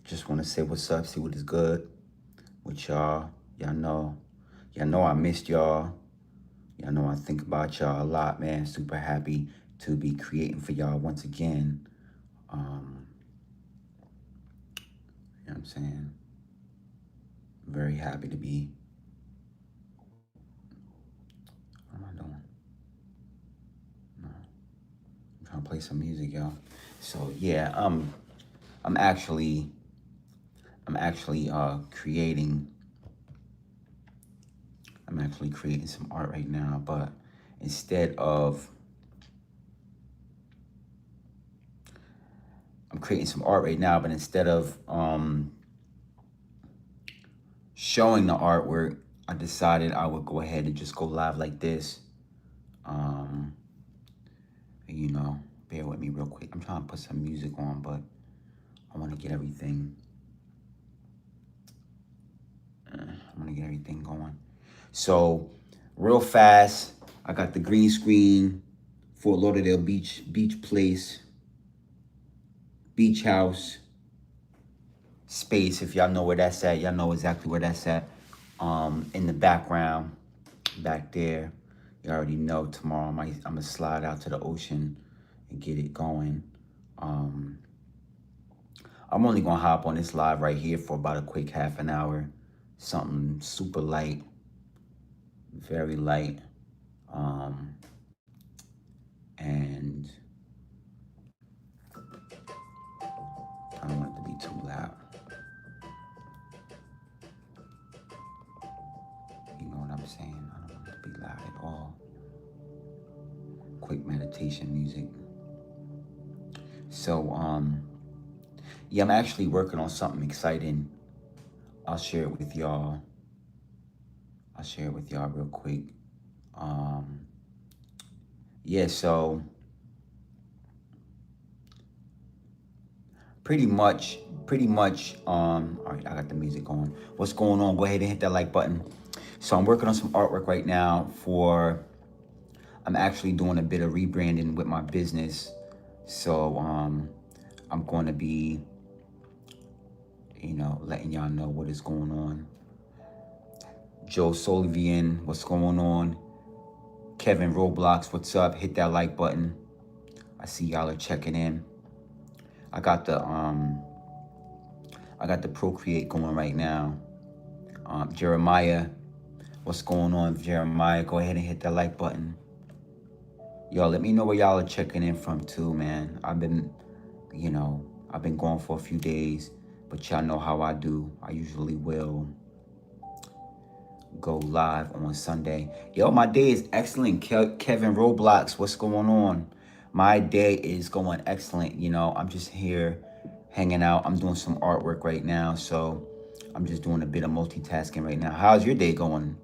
Just want to say what's up, see what is good with y'all. Y'all know I missed y'all. Y'all know I think about y'all a lot, man. Super happy to be creating for y'all once again. You know what I'm saying? Very happy to be. What am I doing? No. I'm trying to play some music, y'all. So yeah, I'm actually creating. I'm actually creating some art right now, but instead of I'm creating some art right now, but instead of showing the artwork, I decided I would go ahead and just go live like this. You know, bear with me real quick. I'm trying to put some music on, but I want to get everything. I want to get everything going. So, real fast, I got the green screen, Fort Lauderdale Beach Place, Beach House, space. If y'all know where that's at, y'all know exactly where that's at. In the background, back there, you already know. Tomorrow, I'm gonna slide out to the ocean and get it going. I'm only gonna hop on this live right here for about a quick half an hour. Something super light, very light. And I don't want it to be too loud. You know what I'm saying? I don't want it to be loud at all. Quick meditation music. So, yeah, I'm actually working on something exciting. I'll share it with y'all. Real quick. Yeah, so pretty much, all right, I got the music going. What's going on? Go ahead and hit that like button. So I'm working on some artwork right now I'm actually doing a bit of rebranding with my business. So, I'm going to be, letting y'all know what is going on. Joe Solivian, what's going on? Kevin Roblox, what's up? Hit that like button. I see y'all are checking in. I got the Procreate going right now. Jeremiah, what's going on, Jeremiah? Go ahead and hit that like button. Yo, let me know where y'all are checking in from too, man. I've been gone for a few days, but y'all know how I do. I usually will go live on Sunday. Yo, my day is excellent. Kevin Roblox, what's going on? My day is going excellent. I'm just here hanging out. I'm doing some artwork right now, so I'm just doing a bit of multitasking right now. How's your day going?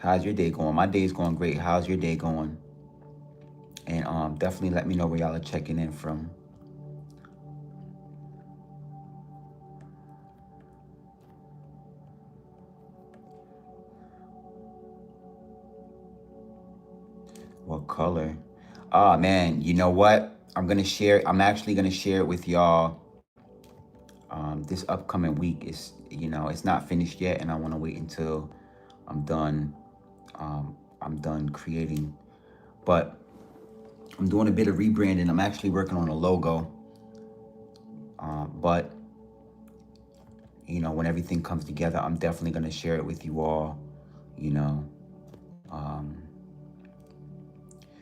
My day is going great. How's your day going? And definitely let me know where y'all are checking in from. What color? Ah, man, you know what? I'm actually gonna share it with y'all. This upcoming week is, it's not finished yet, and I want to wait until I'm done. I'm done creating, but I'm doing a bit of rebranding. I'm actually working on a logo. But when everything comes together, I'm definitely gonna share it with you all.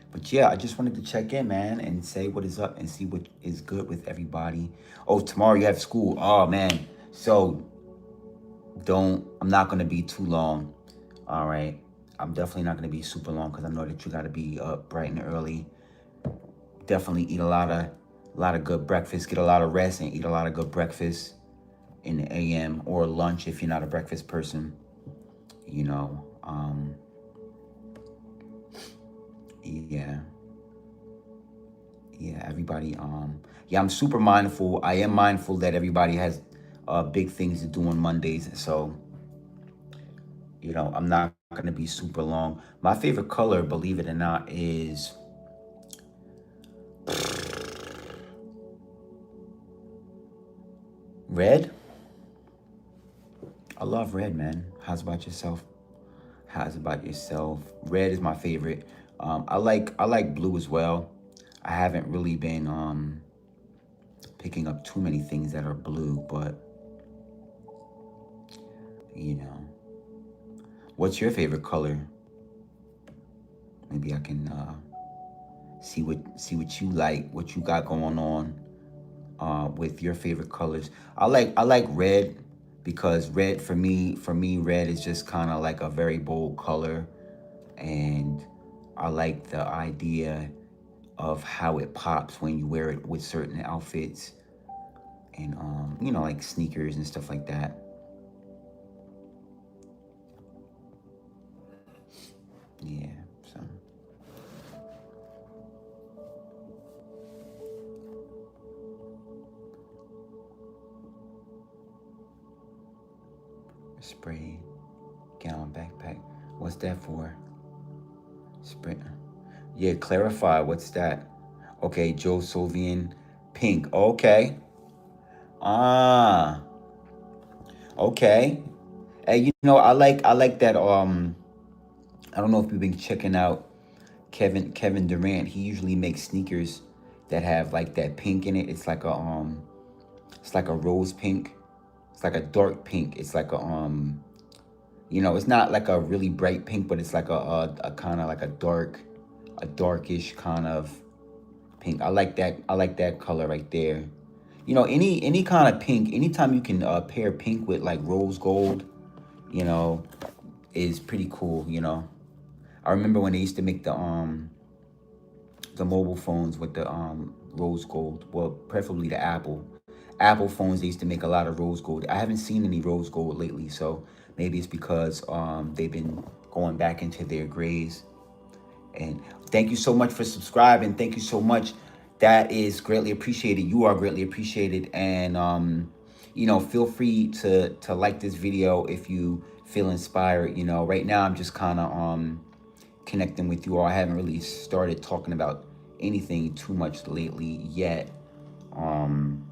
But yeah, I just wanted to check in, man, and say what is up and see what is good with everybody. Oh, tomorrow you have school. Oh, man. So I'm not going to be too long. All right. I'm definitely not going to be super long because I know that you got to be up bright and early. Definitely eat a lot of good breakfast. Get a lot of rest and eat a lot of good breakfast in the AM or lunch if you're not a breakfast person. Yeah, everybody, I'm super mindful. I am mindful that everybody has big things to do on Mondays. So, I'm not going to be super long. My favorite color, believe it or not, is Red? I love red, man. How's about yourself? How's about yourself? Red is my favorite. I like blue as well. I haven't really been picking up too many things that are blue, but you know, what's your favorite color? Maybe I can see what you like, what you got going on with your favorite colors. I like red because red for me red is just kind of like a very bold color, and I like the idea of how it pops when you wear it with certain outfits and like sneakers and stuff like that. Yeah, so spray gallon backpack. What's that for? Spray. Yeah, clarify. What's that? Okay, Joe Sovian pink. Okay. Ah, okay. Hey, I like that. I don't know if you've been checking out Kevin Durant. He usually makes sneakers that have like that pink in it. It's like a rose pink. It's like a dark pink. It's like it's not like a really bright pink, but it's like a kind of like a darkish kind of pink. I like that. I like that color right there. Any kind of pink. Anytime you can pair pink with like rose gold, you know, is pretty cool. I remember when they used to make the mobile phones with the rose gold. Well, preferably the Apple phones. They used to make a lot of rose gold. I haven't seen any rose gold lately, so maybe it's because they've been going back into their grays. And thank you so much for subscribing. Thank you so much. That is greatly appreciated. You are greatly appreciated. And feel free to like this video if you feel inspired. Right now I'm just kind of connecting with you all. I haven't really started talking about anything too much lately yet. Um,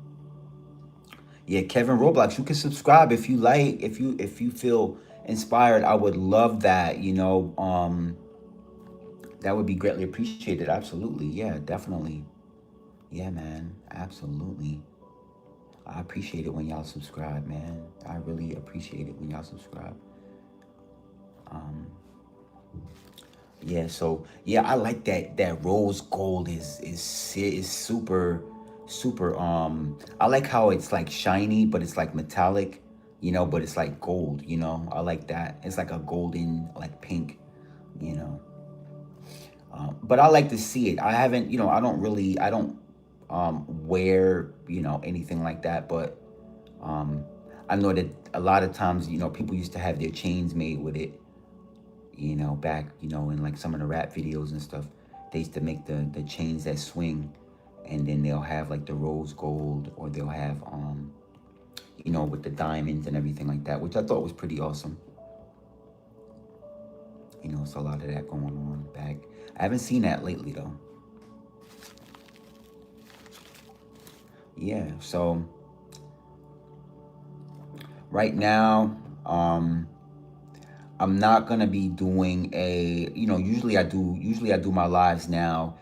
yeah, Kevin Roblox, you can subscribe if you like, if you feel inspired. I would love that. That would be greatly appreciated. Absolutely. Yeah, definitely. Yeah, man. Absolutely. I appreciate it when y'all subscribe, man. I really appreciate it when y'all subscribe. Um, yeah, so yeah, I like that rose gold is super super I like how it's like shiny but it's like metallic, but it's like gold, I like that. It's like a golden like pink, you know. But I like to see it. I haven't, I don't wear, anything like that, but um I know that a lot of times, people used to have their chains made with it, back, in like some of the rap videos and stuff. They used to make the chains that swing, and then they'll have like the rose gold, or they'll have with the diamonds and everything like that, which I thought was pretty awesome. It's a lot of that going on back. I haven't seen that lately though. Yeah, so right now, I'm not gonna be doing usually I do my lives now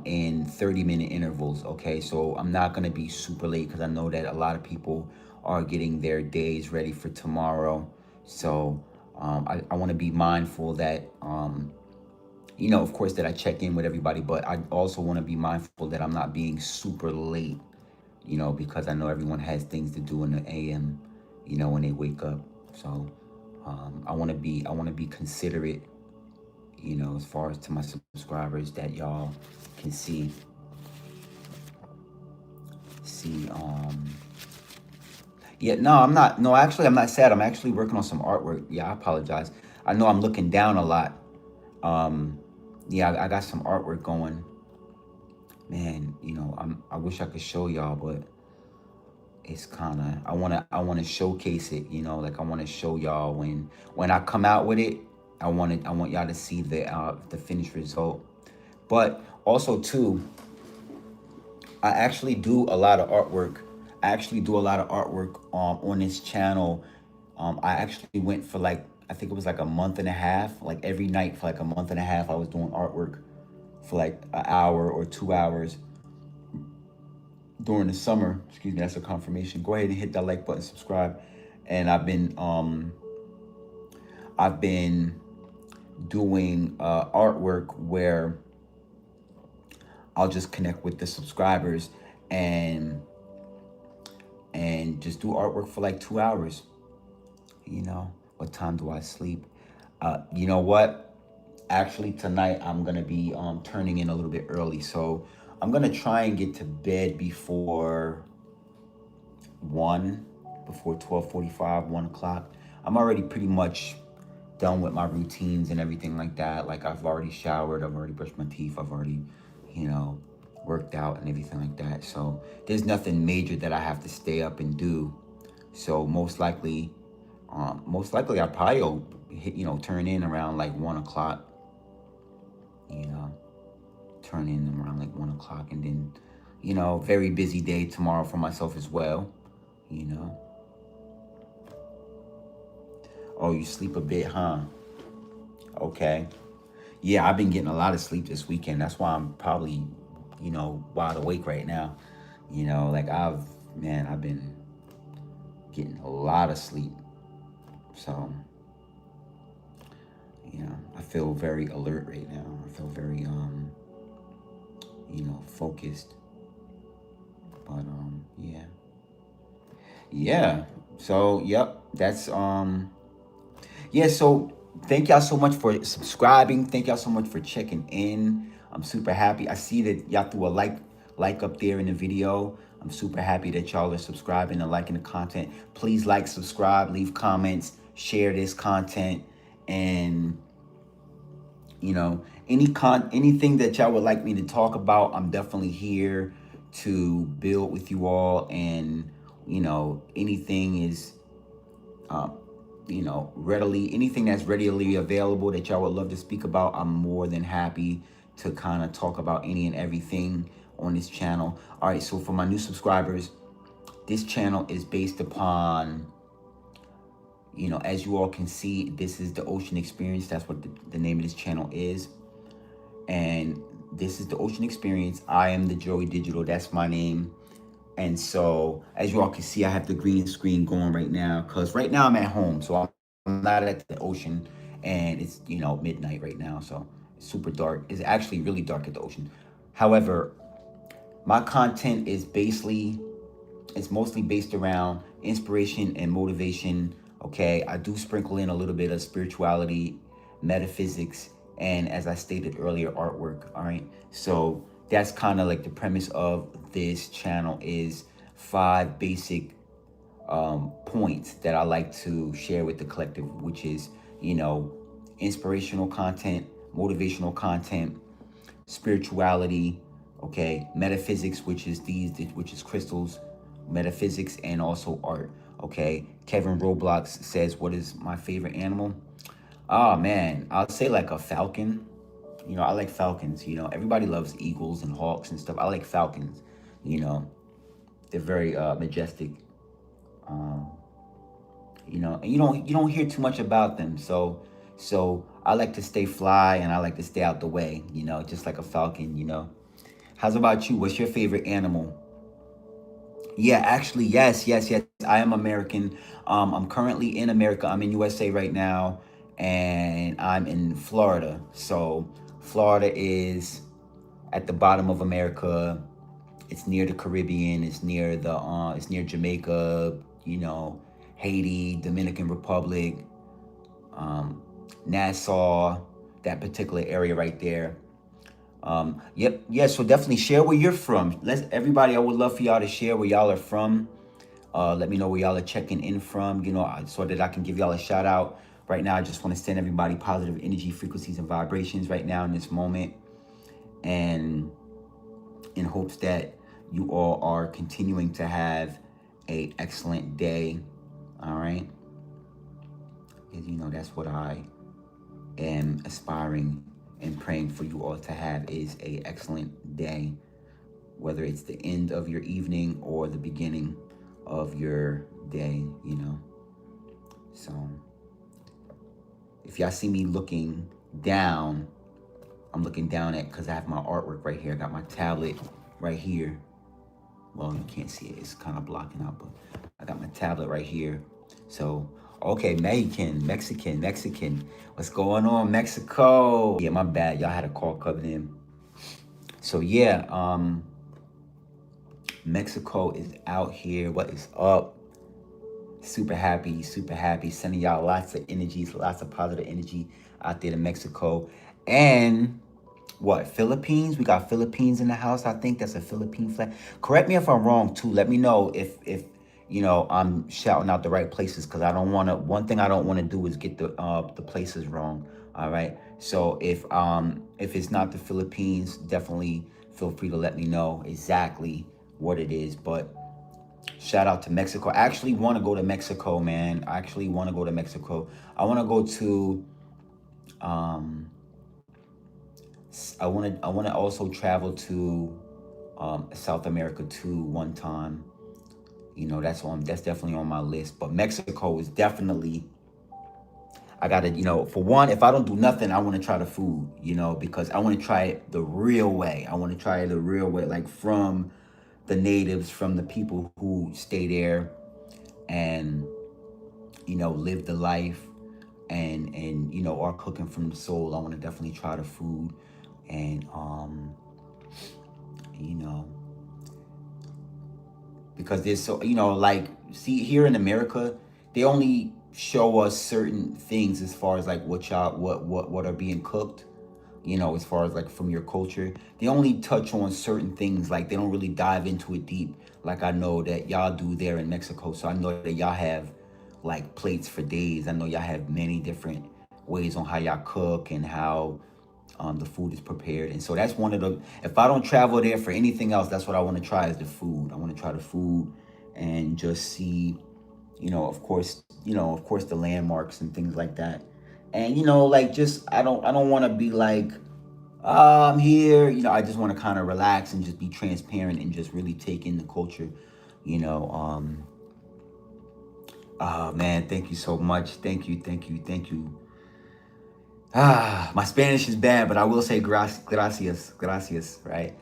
in 30-minute intervals. Okay, so I'm not gonna be super late because I know that a lot of people are getting their days ready for tomorrow. So I want to be mindful that of course, that I check in with everybody, but I also want to be mindful that I'm not being super late, because I know everyone has things to do in the AM, when they wake up. So I want to be considerate, as far as to my subscribers, that y'all can see. Yeah, no, I'm not. No, actually, I'm not sad. I'm actually working on some artwork. Yeah, I apologize. I know I'm looking down a lot. Um, yeah, I got some artwork going. Man, I wish I could show y'all, but it's kind of, I want to showcase it. Like I want to show y'all when I come out with it. I want y'all to see the finished result. But also too, I actually do a lot of artwork I actually do a lot of artwork on this channel. I actually went for like, I think it was like a month and a half, like every night for like a month and a half, I was doing artwork for like an hour or 2 hours during the summer. Excuse me, that's a confirmation. Go ahead and hit that like button, subscribe. And I've been doing artwork where I'll just connect with the subscribers and just do artwork for like 2 hours. You know, what time do I sleep? You know what? Actually, tonight I'm gonna be turning in a little bit early, so I'm gonna try and get to bed before 1, before 12:45, 1 o'clock. I'm already pretty much done with my routines and everything like that. Like I've already showered, I've already brushed my teeth, I've already, you know, worked out and everything like that. So there's nothing major that I have to stay up and do. So most likely I probably will hit, turn in around like 1 o'clock, you know, turn in around like 1 o'clock, and then, very busy day tomorrow for myself as well, you know. Oh, you sleep a bit, huh? Okay. Yeah, I've been getting a lot of sleep this weekend. That's why I'm probably, wide awake right now. Like I've been getting a lot of sleep. So, I feel very alert right now. I feel very, focused. But, yeah. Yeah. So, yep. That's, yeah. So thank y'all so much for subscribing. Thank y'all so much for checking in. I'm super happy. I see that y'all threw a like up there in the video. I'm super happy that y'all are subscribing and liking the content. Please like, subscribe, leave comments, share this content, and anything that y'all would like me to talk about, I'm definitely here to build with you all. And anything is anything that's readily available that y'all would love to speak about, I'm more than happy to kind of talk about any and everything on this channel. All right, so for my new subscribers, this channel is based upon, as you all can see, this is the Ocean Experience. That's what the name of this channel is. And this is the Ocean Experience. I am the Joey Digital. That's my name. And so, as you all can see, I have the green screen going right now because right now I'm at home. So I'm not at the ocean, and it's, midnight right now. So it's super dark. It's actually really dark at the ocean. However, my content is it's mostly based around inspiration and motivation. Okay, I do sprinkle in a little bit of spirituality, metaphysics, and, as I stated earlier, artwork. All right, so that's kind of like the premise of this channel, is 5 basic points that I like to share with the collective, which is, inspirational content, motivational content, spirituality, okay, metaphysics, which is crystals, metaphysics, and also art. Okay, Kevin Roblox says, what is my favorite animal? Oh man, I'll say like a falcon. I like falcons. Everybody loves eagles and hawks and stuff. I like falcons. They're very majestic. And you don't hear too much about them. So I like to stay fly, and I like to stay out the way. Just like a falcon. How's about you? What's your favorite animal? Yeah, actually, yes. I am American. I'm currently in America. I'm in USA right now, and I'm in Florida. So Florida is at the bottom of America. It's near the Caribbean. It's near Jamaica. Haiti, Dominican Republic, Nassau, that particular area right there. Yep, yeah, so definitely share where you're from. Everybody, I would love for y'all to share where y'all are from. Let me know where y'all are checking in from, so that I can give y'all a shout out. Right now, I just want to send everybody positive energy, frequencies, and vibrations right now in this moment. And in hopes that you all are continuing to have an excellent day. All right. That's what I am aspiring and praying for you all to have, is a excellent day, whether it's the end of your evening or the beginning. of your day, you know. So if y'all see me looking down, I'm looking down at, because I have my artwork right here. I got my tablet right here. Well, you can't see it. It's kind of blocking out, but I got my tablet right here. So, okay, Mexican. What's going on, Mexico? Yeah, my bad. Y'all had a call coming in. So, yeah, Mexico is out here. What is up? Super happy, super happy. Sending y'all lots of energies, lots of positive energy out there to Mexico. And what, Philippines? We got Philippines in the house. I think that's a Philippine flag. Correct me if I'm wrong too. Let me know if you know I'm shouting out the right places, because I don't want to. One thing I don't want to do is get the places wrong. All right. So if it's not the Philippines, definitely feel free to let me know exactly what it is. But shout out to Mexico. I actually want to go to Mexico, man. I actually want to go to Mexico. I want to go to um I want to also travel to South America too one time. You know, that's definitely on my list. But Mexico is definitely, I gotta, you know, for one, if I don't do nothing, I want to try the food, you know, because I want to try it the real way. I want to try it the real way, like from the natives, from the people who stay there and, you know, live the life and you know, are cooking from the soul. I want to definitely try the food. And you know, because there's so, you know, like, see, here in America, they only show us certain things as far as like what y'all what are being cooked, you know, as far as like from your culture. They only touch on certain things, like they don't really dive into it deep, like I know that y'all do there in Mexico. So I know that y'all have like plates for days. I know y'all have many different ways on how y'all cook and how the food is prepared. And so that's one of the, if I don't travel there for anything else, that's what I want to try, is the food. I want to try the food and just see, you know, of course the landmarks and things like that. And, you know, like, just, I don't want to be like, I'm here, you know. I just want to kind of relax and just be transparent and just really take in the culture, you know. Man, thank you so much. Thank you, thank you, thank you. My Spanish is bad, but I will say gracias, right?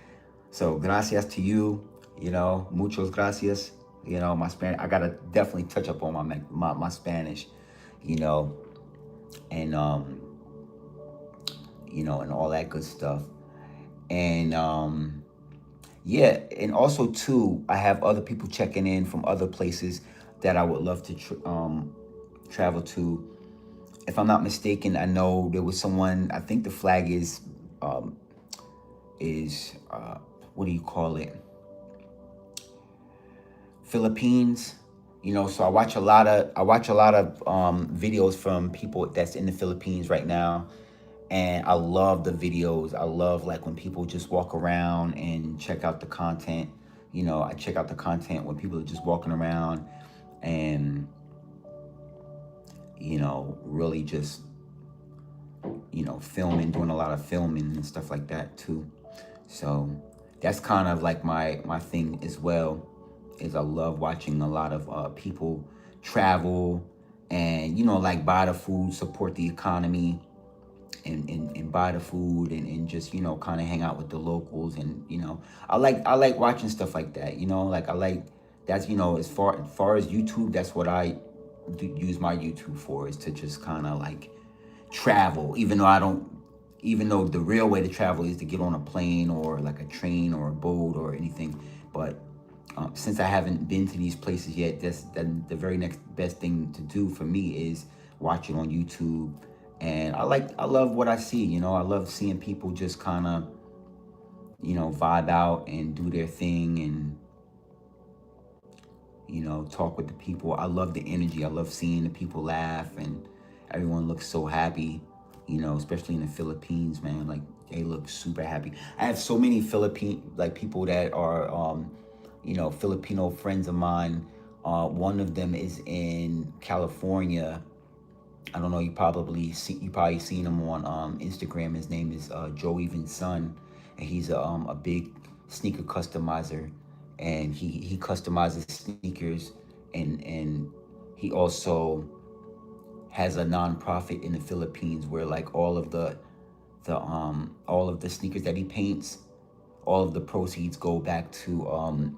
So gracias to you, you know, muchos gracias. You know, my Spanish, I gotta definitely touch up on my Spanish, you know, and you know, and all that good stuff. And yeah, and also too, I have other people checking in from other places that I would love to travel to. If I'm not mistaken, I know there was someone. I think the flag is what do you call it? Philippines. You know, so I watch a lot of videos from people that's in the Philippines right now, and I love the videos. I love, like, when people just walk around and check out the content. You know, I check out the content when people are just walking around and, you know, really just, you know, filming, doing a lot of filming and stuff like that too. So that's kind of like my thing as well, is I love watching a lot of people travel and, you know, like, buy the food, support the economy, and buy the food and just, you know, kind of hang out with the locals. And, you know, I like watching stuff like that, you know, like, I like, that's, you know, as far as YouTube, that's what I use my YouTube for, is to just kind of like travel, even though the real way to travel is to get on a plane or like a train or a boat or anything. But since I haven't been to these places yet, the very next best thing to do for me is watch it on YouTube. And I love what I see, you know. I love seeing people just kind of, you know, vibe out and do their thing and, you know, talk with the people. I love the energy. I love seeing the people laugh and everyone looks so happy, you know, especially in the Philippines, man. Like, they look super happy. I have so many people that are, you know, Filipino friends of mine. One of them is in California. I don't know, you probably seen him on Instagram. His name is Joe Even's son, and he's a big sneaker customizer, and he customizes sneakers and he also has a nonprofit in the Philippines where like all of the sneakers that he paints, all of the proceeds go back to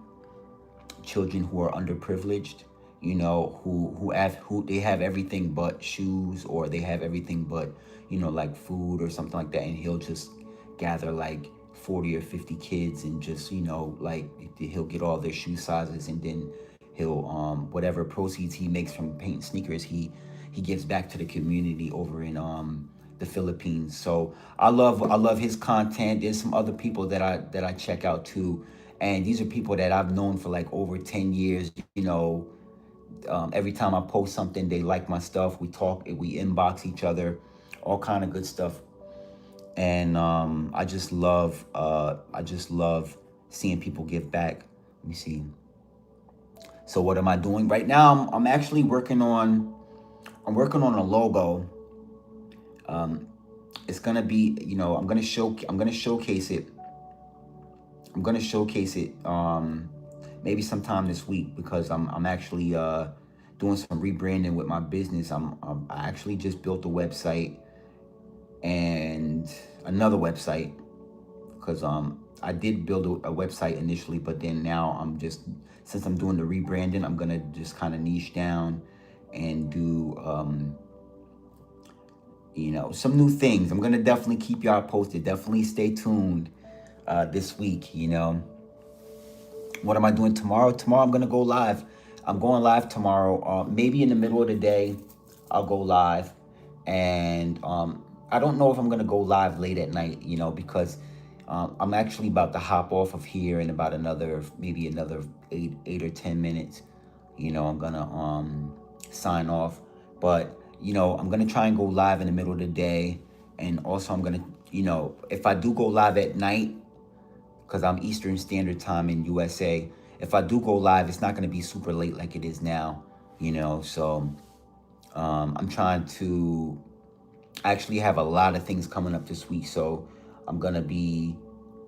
children who are underprivileged, you know, who they have everything but shoes, or they have everything but, you know, like food or something like that, and he'll just gather like 40 or 50 kids and just, you know, like he'll get all their shoe sizes, and then he'll whatever proceeds he makes from painting sneakers, he gives back to the community over in the Philippines. So I love his content. There's some other people that I check out too, and these are people that I've known for like over 10 years. You know, every time I post something, they like my stuff. We talk, we inbox each other, all kind of good stuff. And I just love seeing people give back. Let me see. So what am I doing right now? I'm actually I'm working on a logo. Um, it's gonna be, you know, I'm gonna showcase it. I'm gonna showcase it maybe sometime this week, because I'm actually doing some rebranding with my business. I actually just built a website and another website, because I did build a website initially, but then now since I'm doing the rebranding, I'm gonna just kind of niche down and do you know, some new things. I'm gonna definitely keep y'all posted. Definitely stay tuned this week. You know, what am I doing tomorrow? Tomorrow I'm gonna go live. I'm going live tomorrow. Maybe in the middle of the day, I'll go live, and I don't know if I'm gonna go live late at night. You know, because I'm actually about to hop off of here in about maybe another 8 or 10 minutes. You know, I'm gonna sign off, but you know, I'm gonna try and go live in the middle of the day, and also I'm gonna, you know, if I do go live at night, because I'm Eastern Standard Time in USA. If I do go live, it's not going to be super late like it is now, you know. So I'm trying to actually have a lot of things coming up this week. So I'm going to be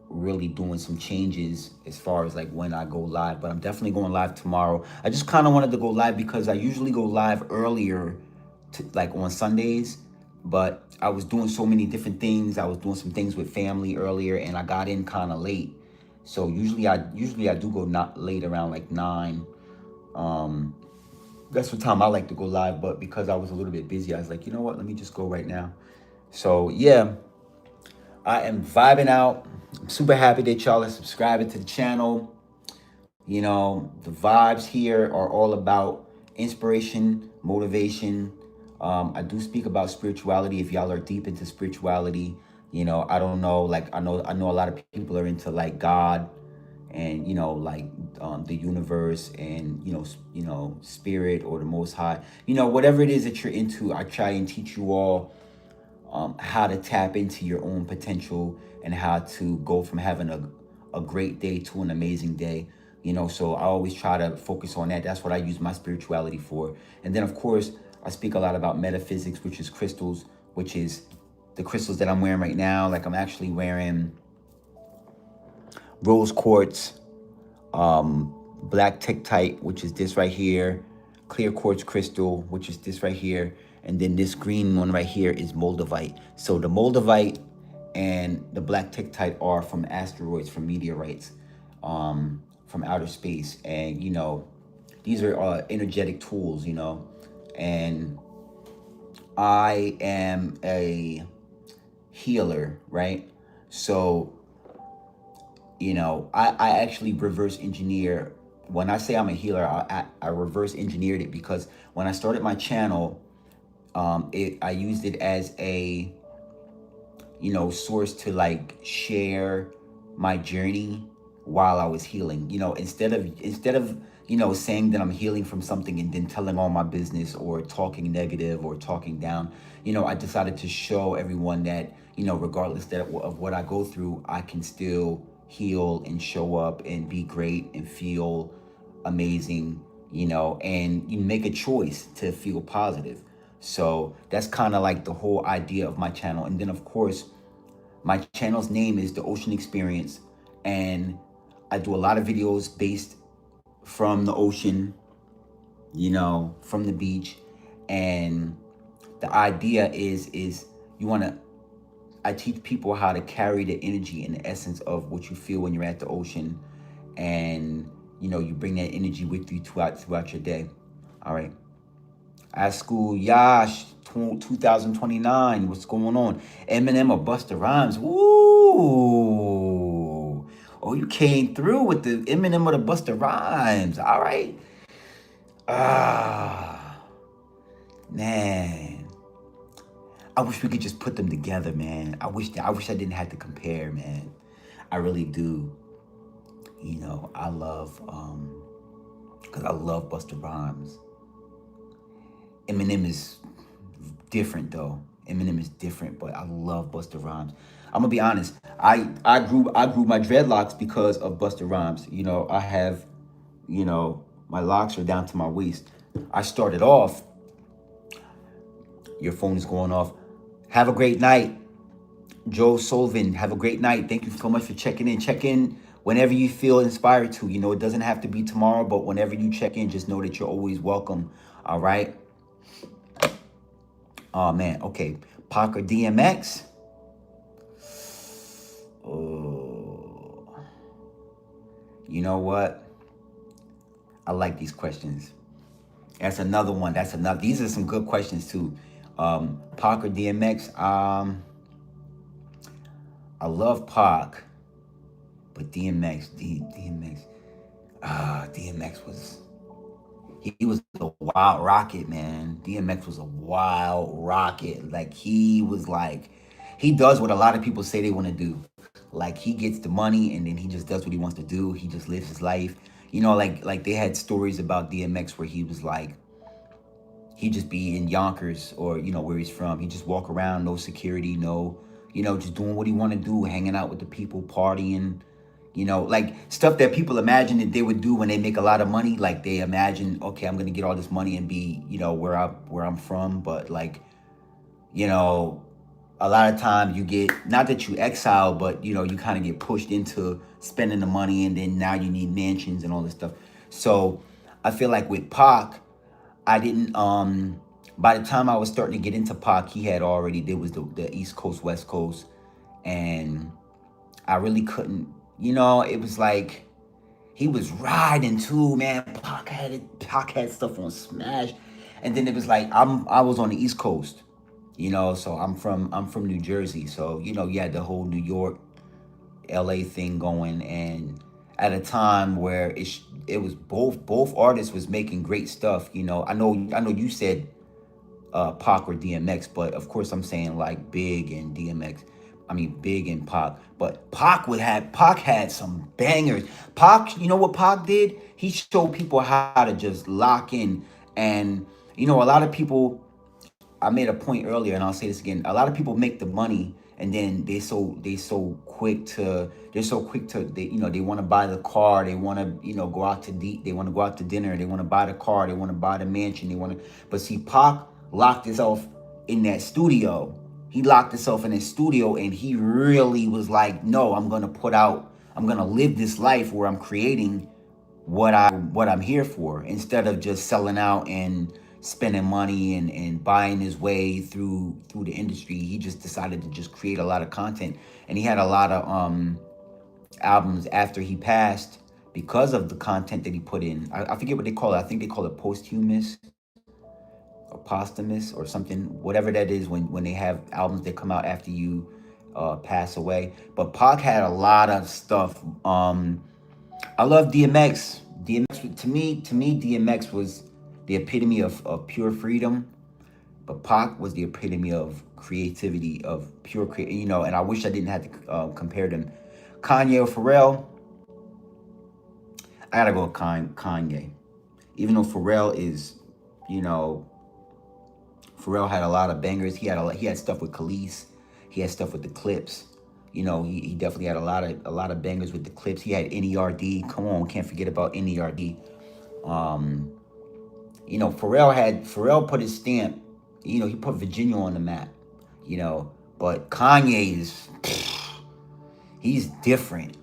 really doing some changes as far as like when I go live. But I'm definitely going live tomorrow. I just kind of wanted to go live because I usually go live earlier, like on Sundays. But I was doing so many different things. I was doing some things with family earlier, and I got in kind of late. So usually I do go not late around like 9. Um, that's what time I like to go live. But because I was a little bit busy, I was like, you know what? Let me just go right now. So yeah, I am vibing out. I'm super happy that y'all are subscribing to the channel. You know, the vibes here are all about inspiration, motivation. I do speak about spirituality. If y'all are deep into spirituality, you know, I don't know, like I know a lot of people are into like God, and you know, like the universe, and you know, spirit or the Most High. You know, whatever it is that you're into, I try and teach you all how to tap into your own potential, and how to go from having a great day to an amazing day. You know, so I always try to focus on that. That's what I use my spirituality for. And then, of course, I speak a lot about metaphysics, which is crystals, which is the crystals that I'm wearing right now. Like I'm actually wearing rose quartz, black Tektite, which is this right here, clear quartz crystal, which is this right here, and then this green one right here is MOLDAVITE. So the MOLDAVITE and the black Tektite are from asteroids, from meteorites, from outer space. And you know, these are energetic tools, you know. And I am a healer, right? So you know, I actually reverse engineer. When I say I'm a healer, I reverse engineered it, because when I started my channel, I used it as a, you know, source to like share my journey while I was healing. You know, instead of you know, saying that I'm healing from something and then telling all my business or talking negative or talking down, you know, I decided to show everyone that, you know, regardless of what I go through, I can still heal and show up and be great and feel amazing, you know, and you make a choice to feel positive. So that's kind of like the whole idea of my channel. And then, of course, my channel's name is The Ocean Experience, and I do a lot of videos based from the ocean. you know, from the beach. And the idea is you want to, I teach people how to carry the energy and the essence of what you feel when you're at the ocean, and you know, you bring that energy with you throughout your day. All right. At school, Yash, 2029. What's going on? Eminem or Busta Rhymes? Ooh. Oh, you came through with the Eminem or the Busta Rhymes. All right. Ah, man. I wish we could just put them together, man. I wish I didn't have to compare, man. I really do. You know, I love because I love Busta Rhymes. Eminem is different though. Eminem is different, but I love Busta Rhymes. I'm gonna be honest. I grew my dreadlocks because of Busta Rhymes. You know, I have, you know, my locks are down to my waist. I started off. Your phone is going off. Have a great night, Joe Sullivan. Have a great night. Thank you so much for checking in. Check in whenever you feel inspired to. You know, it doesn't have to be tomorrow, but whenever you check in, just know that you're always welcome. All right. Oh man. Okay. Pac or DMX? Oh. You know what? I like these questions. That's another one. That's another. These are some good questions too. Pac or DMX? I love Pac, but DMX was, he was a wild rocket, man. DMX was a wild rocket. Like he was like, he does what a lot of people say they want to do. Like he gets the money and then he just does what he wants to do. He just lives his life. You know, like they had stories about DMX where he was like, he just be in Yonkers or, you know, where he's from. He just walk around, no security, no, you know, just doing what he want to do, hanging out with the people, partying, you know, like stuff that people imagine that they would do when they make a lot of money. Like they imagine, okay, I'm gonna get all this money and be, you know, where I'm from. But like, you know, a lot of times you get, not that you exile, but you know, you kind of get pushed into spending the money, and then now you need mansions and all this stuff. So I feel like with Pac, I didn't by the time I was starting to get into Pac, he had already, there was the East Coast, West Coast, and I really couldn't, you know, it was like he was riding too, man. Pac had stuff on Smash. And then it was like I was on the East Coast, you know, so I'm from New Jersey. So, you know, you had the whole New York, LA thing going, and at a time where it was both artists was making great stuff, you know. I know you said Pac or DMX, but of course I'm saying like Big and DMX. I mean Big and Pac, but Pac had some bangers. Pac, you know what Pac did? He showed people how to just lock in, and you know a lot of people. I made a point earlier, and I'll say this again. A lot of people make the money, and then they're so quick to they, you know, they want to buy the car, they want to, you know, go out to they want to go out to dinner, they want to buy the car, they want to buy the mansion, they want to. But see, Pac locked himself in that studio. He locked himself in his studio, and he really was like, no, I'm gonna live this life where I'm creating what I'm here for, instead of just selling out and spending money and buying his way through the industry. He just decided to just create a lot of content, and he had a lot of albums after he passed because of the content that he put in. I forget what they call it. I think they call it posthumous or posthumous or something, whatever that is, when they have albums that come out after you pass away. But Pac had a lot of stuff. I love DMX. DMX to me, DMX was the epitome of pure freedom, but Pac was the epitome of creativity, of pure you know. And I wish I didn't have to compare them. Kanye or Pharrell? I gotta go with Kanye, even though Pharrell is, you know, Pharrell had a lot of bangers. He had stuff with Khalees. He had stuff with the Clips. You know, he definitely had a lot of bangers with the Clips. He had NERD. Come on, can't forget about NERD. Um, you know, Pharrell put his stamp. You know, he put Virginia on the map. You know, but Kanye is, he's different.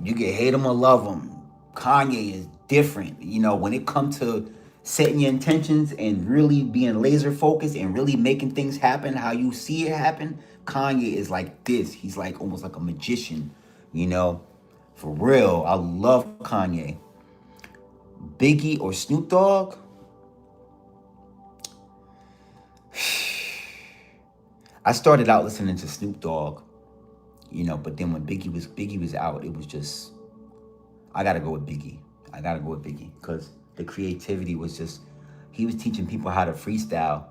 You can hate him or love him. Kanye is different. You know, when it comes to setting your intentions and really being laser focused and really making things happen how you see it happen. Kanye is like this. He's like almost like a magician, you know. For real, I love Kanye. Biggie or Snoop Dogg? I started out listening to Snoop Dogg, you know, but then when Biggie was out, it was just I gotta go with Biggie. I gotta go with Biggie because the creativity was just he was teaching people how to freestyle.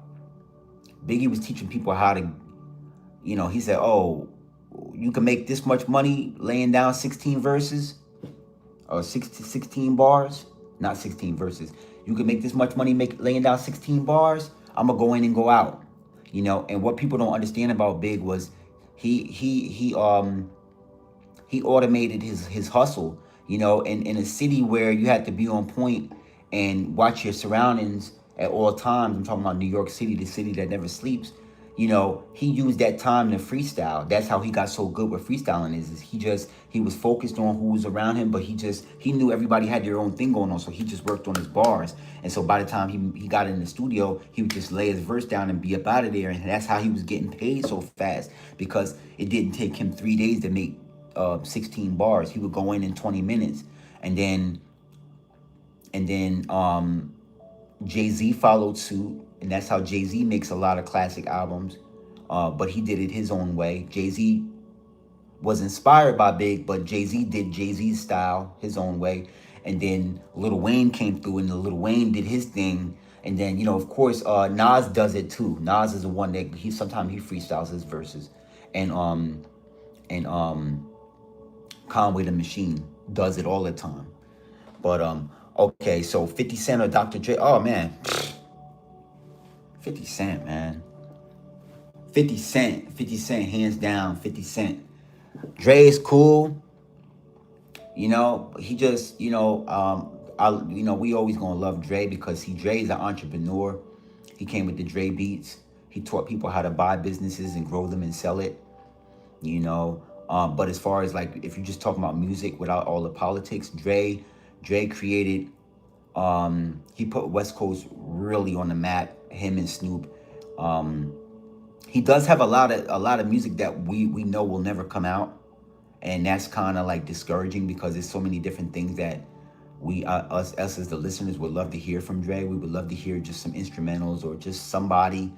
Biggie was teaching people how to, you know, he said, "Oh, you can make this much money laying down 16 verses or 16 bars, not 16 verses. You can make this much money laying down 16 bars. I'm gonna go in and go out." You know, and what people don't understand about Big was he automated his hustle, you know, in a city where you had to be on point and watch your surroundings at all times. I'm talking about New York City, the city that never sleeps. You know, he used that time to freestyle. That's how he got so good with freestyling is he was focused on who was around him, but he knew everybody had their own thing going on, so he just worked on his bars. And so by the time he got in the studio, he would just lay his verse down and be up out of there. And that's how he was getting paid so fast, because it didn't take him 3 days to make 16 bars. He would go in 20 minutes. And then Jay-Z followed suit, and that's how Jay-Z makes a lot of classic albums. But he did it his own way. Jay-Z was inspired by Big, but Jay-Z did Jay-Z's style his own way. And then Lil Wayne came through, and Lil Wayne did his thing. And then, you know, of course, Nas does it too. Nas is the one that sometimes he freestyles his verses. And Conway the Machine does it all the time. But okay, so 50 Cent or Dr. Dre? Oh man, 50 Cent, man. 50 Cent, hands down. 50 Cent. Dre is cool, you know. He just, you know, we always gonna love Dre because Dre is an entrepreneur. He came with the Dre beats. He taught people how to buy businesses and grow them and sell it, you know. But as far as like, if you're just talking about music without all the politics, Dre created. He put West Coast really on the map. Him and Snoop. He does have a lot of music that we know will never come out, and that's kind of like discouraging because there's so many different things that us as the listeners would love to hear from Dre. We would love to hear just some instrumentals or just somebody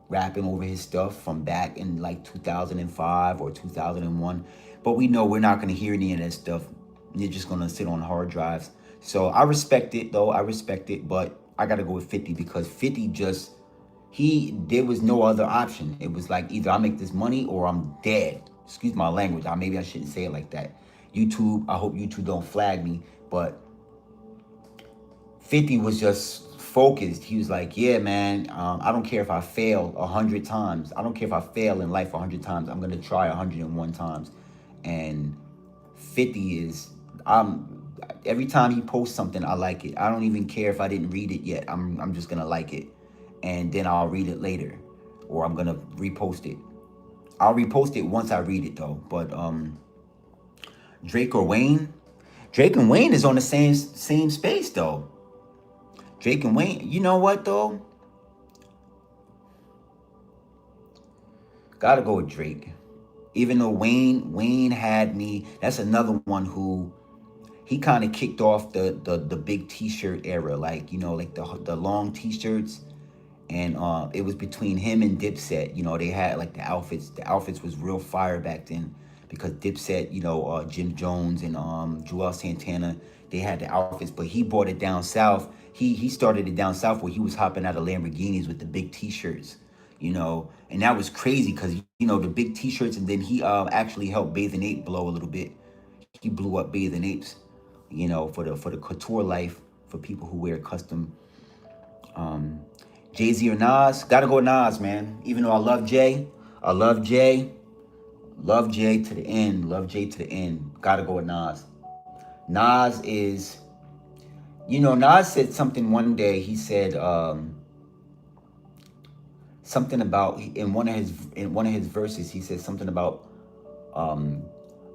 rapping over his stuff from back in like 2005 or 2001. But we know we're not going to hear any of that stuff. They're just going to sit on hard drives. So I respect it, though. I respect it, but I got to go with 50 because 50 just, there was no other option. It was like either I make this money or I'm dead. Excuse my language. Maybe I shouldn't say it like that. YouTube, I hope YouTube don't flag me, but 50 was just focused. He was like, yeah, man, I don't care if I fail 100 times. I don't care if I fail in life 100 times. I'm going to try 101 times. And 50 is, every time he posts something, I like it. I don't even care if I didn't read it yet. I'm just going to like it. And then I'll read it later. Or I'm going to repost it. I'll repost it once I read it, though. But Drake or Wayne? Drake and Wayne is on the same space, though. Drake and Wayne, you know what, though? Gotta go with Drake. Even though Wayne had me, that's another one who, he kind of kicked off the big t-shirt era, like, you know, like the long t-shirts. And it was between him and Dipset. You know, they had like the outfits. The outfits was real fire back then because Dipset, you know, Jim Jones and Joel Santana, they had the outfits. But he brought it down south. He started it down south where he was hopping out of Lamborghinis with the big t-shirts, you know. And that was crazy because, you know, the big t-shirts. And then he actually helped Bathing Ape blow a little bit. He blew up Bathing Apes, you know, for the couture life, for people who wear custom. Jay-Z or Nas? Gotta go Nas, man. Even though I love Jay. Love Jay to the end. Love Jay to the end. Gotta go with Nas. Nas is, you know, Nas said something one day. He said something about, in one of his verses, he said something about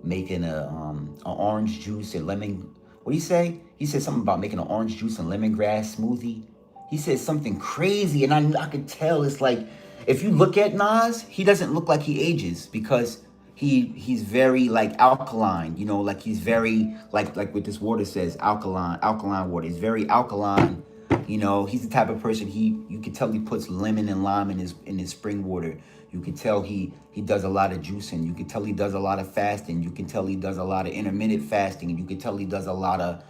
making an orange juice and lemon. What did he say? He said something about making an orange juice and lemongrass smoothie. He said something crazy, and I could tell. It's like, if you look at Nas, he doesn't look like he ages, because he's very like alkaline, you know, like he's very like what this water says, alkaline water. He's very alkaline, you know. He's the type of person, you can tell he puts lemon and lime in his spring water. You can tell he does a lot of juicing. You can tell he does a lot of fasting. You can tell he does a lot of intermittent fasting. And you can tell he does a lot of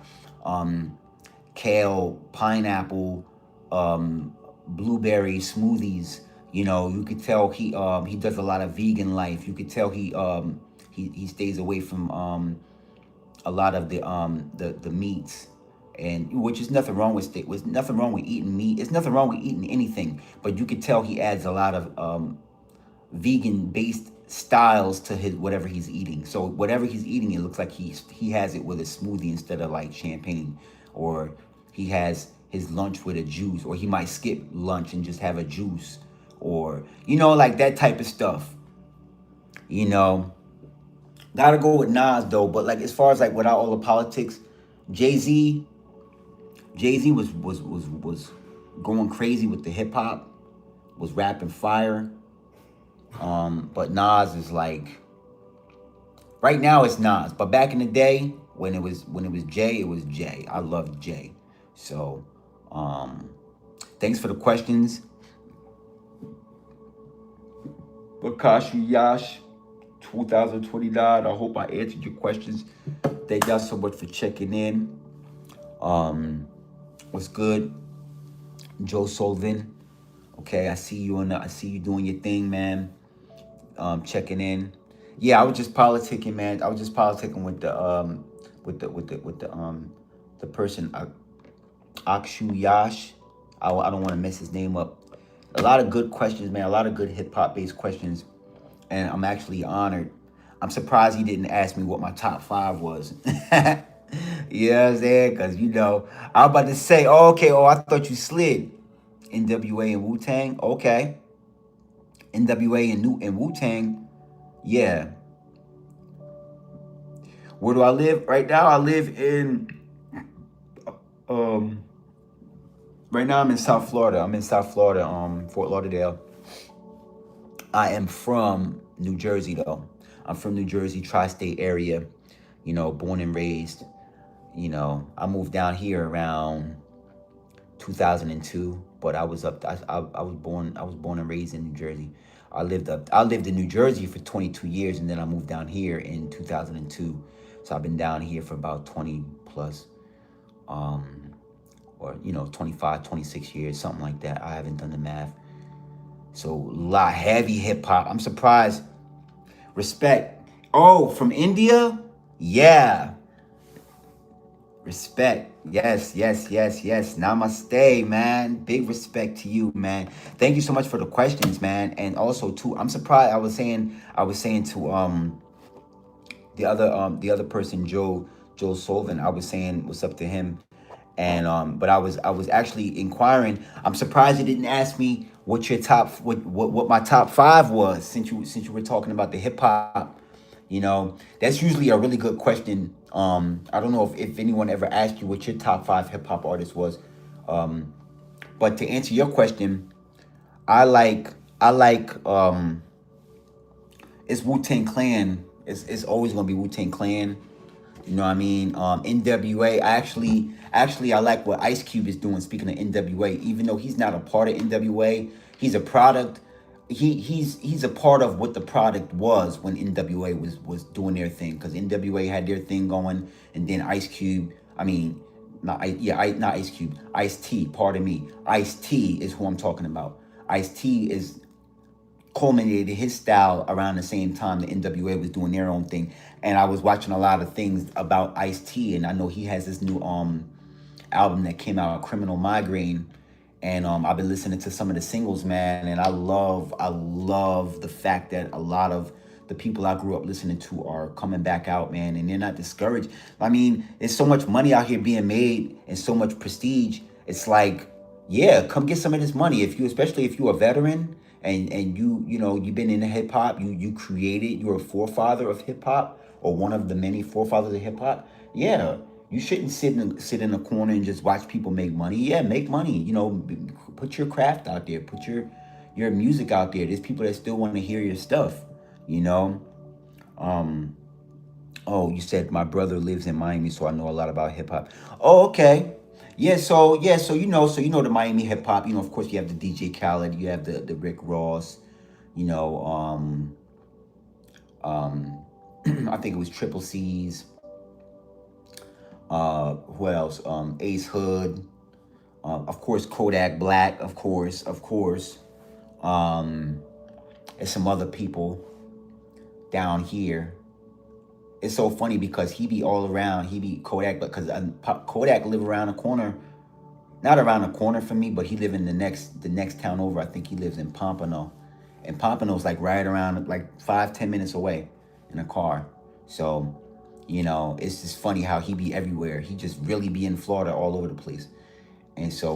kale, pineapple, blueberry smoothies. You know, you could tell he does a lot of vegan life. You could tell he stays away from a lot of the meats, and which is nothing wrong with nothing wrong with eating meat. It's nothing wrong with eating anything, but you could tell he adds a lot of vegan based styles to his whatever he's eating. So whatever he's eating, it looks like he has it with a smoothie instead of like champagne, or he has his lunch with a juice, or he might skip lunch and just have a juice, or you know, like that type of stuff. You know, gotta go with Nas though. But like as far as like without all the politics, Jay Z, was going crazy with the hip hop, was rapping fire. But Nas is like, right now it's Nas, but back in the day when it was Jay, it was Jay. I loved Jay. So, thanks for the questions. Bakashi Yash 2029. I hope I answered your questions. Thank y'all so much for checking in. What's good? Joe Sullivan. Okay, I see you doing your thing, man. Checking in. Yeah, I was just politicking, man. I was just politicking with the person Akshu Yash. I don't want to mess his name up. A lot of good questions, man. A lot of good hip hop based questions, and I'm actually honored. I'm surprised he didn't ask me what my top 5 was. You know what I'm saying? Because you know, I was about to say, oh, okay, I thought you slid NWA and Wu Tang. Okay, NWA and Wu Tang. Yeah. Where do I live right now? I live in right now I'm in South Florida. Fort Lauderdale. I am from New Jersey though. I'm from New Jersey, tri-state area. You know, born and raised. You know, I moved down here around 2002, but I was born and raised in New Jersey. I lived in New Jersey for 22 years, and then I moved down here in 2002. So I've been down here for about 20 plus, or you know, 25, 26 years, something like that. I haven't done the math. So a lot heavy hip hop. I'm surprised. Respect. Oh, from India? Yeah. Respect. Yes. Namaste, man. Big respect to you, man. Thank you so much for the questions, man. And also too, I'm surprised. I was saying to the other person, Joe Sullivan, I was saying what's up to him. And but I was actually inquiring. I'm surprised you didn't ask me what your what my top 5 was, since you were talking about the hip hop. You know, that's usually a really good question. I don't know if anyone ever asked you what your top 5 hip hop artist was. But to answer your question, I like it's Wu-Tang Clan. It's always gonna be Wu-Tang Clan. You know what I mean? NWA. I like what Ice Cube is doing. Speaking of NWA, even though he's not a part of NWA, he's a product. He's a part of what the product was when NWA was doing their thing, because NWA had their thing going, and then Ice Cube. I mean, not Ice Cube. Ice-T. Pardon me. Ice-T is who I'm talking about. Ice-T is culminated his style around the same time the NWA was doing their own thing. And I was watching a lot of things about Ice-T, and I know he has this new album that came out, Criminal Migraine. And I've been listening to some of the singles, man, and I love the fact that a lot of the people I grew up listening to are coming back out, man, and they're not discouraged. I mean, there's so much money out here being made and so much prestige. It's like, yeah, come get some of this money. Especially if you're a veteran and you know, you've been in hip hop, you're a forefather of hip hop, or one of the many forefathers of hip hop. Yeah, You shouldn't sit in a corner and just watch people make money. Yeah, make money. You know, put your craft out there. Put your music out there. There's people that still want to hear your stuff. You know. Um. Oh, you said my brother lives in Miami, so I know a lot about hip hop. Oh, okay. So you know the Miami hip hop. You know, of course, you have the DJ Khaled. You have the Rick Ross. You know. Um. I think it was Triple C's. Who else? Ace Hood. Of course, Kodak Black. Of course. Um, and some other people down here. It's so funny because he be all around. He be Kodak, because Kodak live around the corner. Not around the corner from me, but he live in the next town over. I think he lives in Pompano, and Pompano's like right around like 5-10 minutes away in a car. So, you know, it's just funny how he be everywhere. He just really be in Florida all over the place. And so,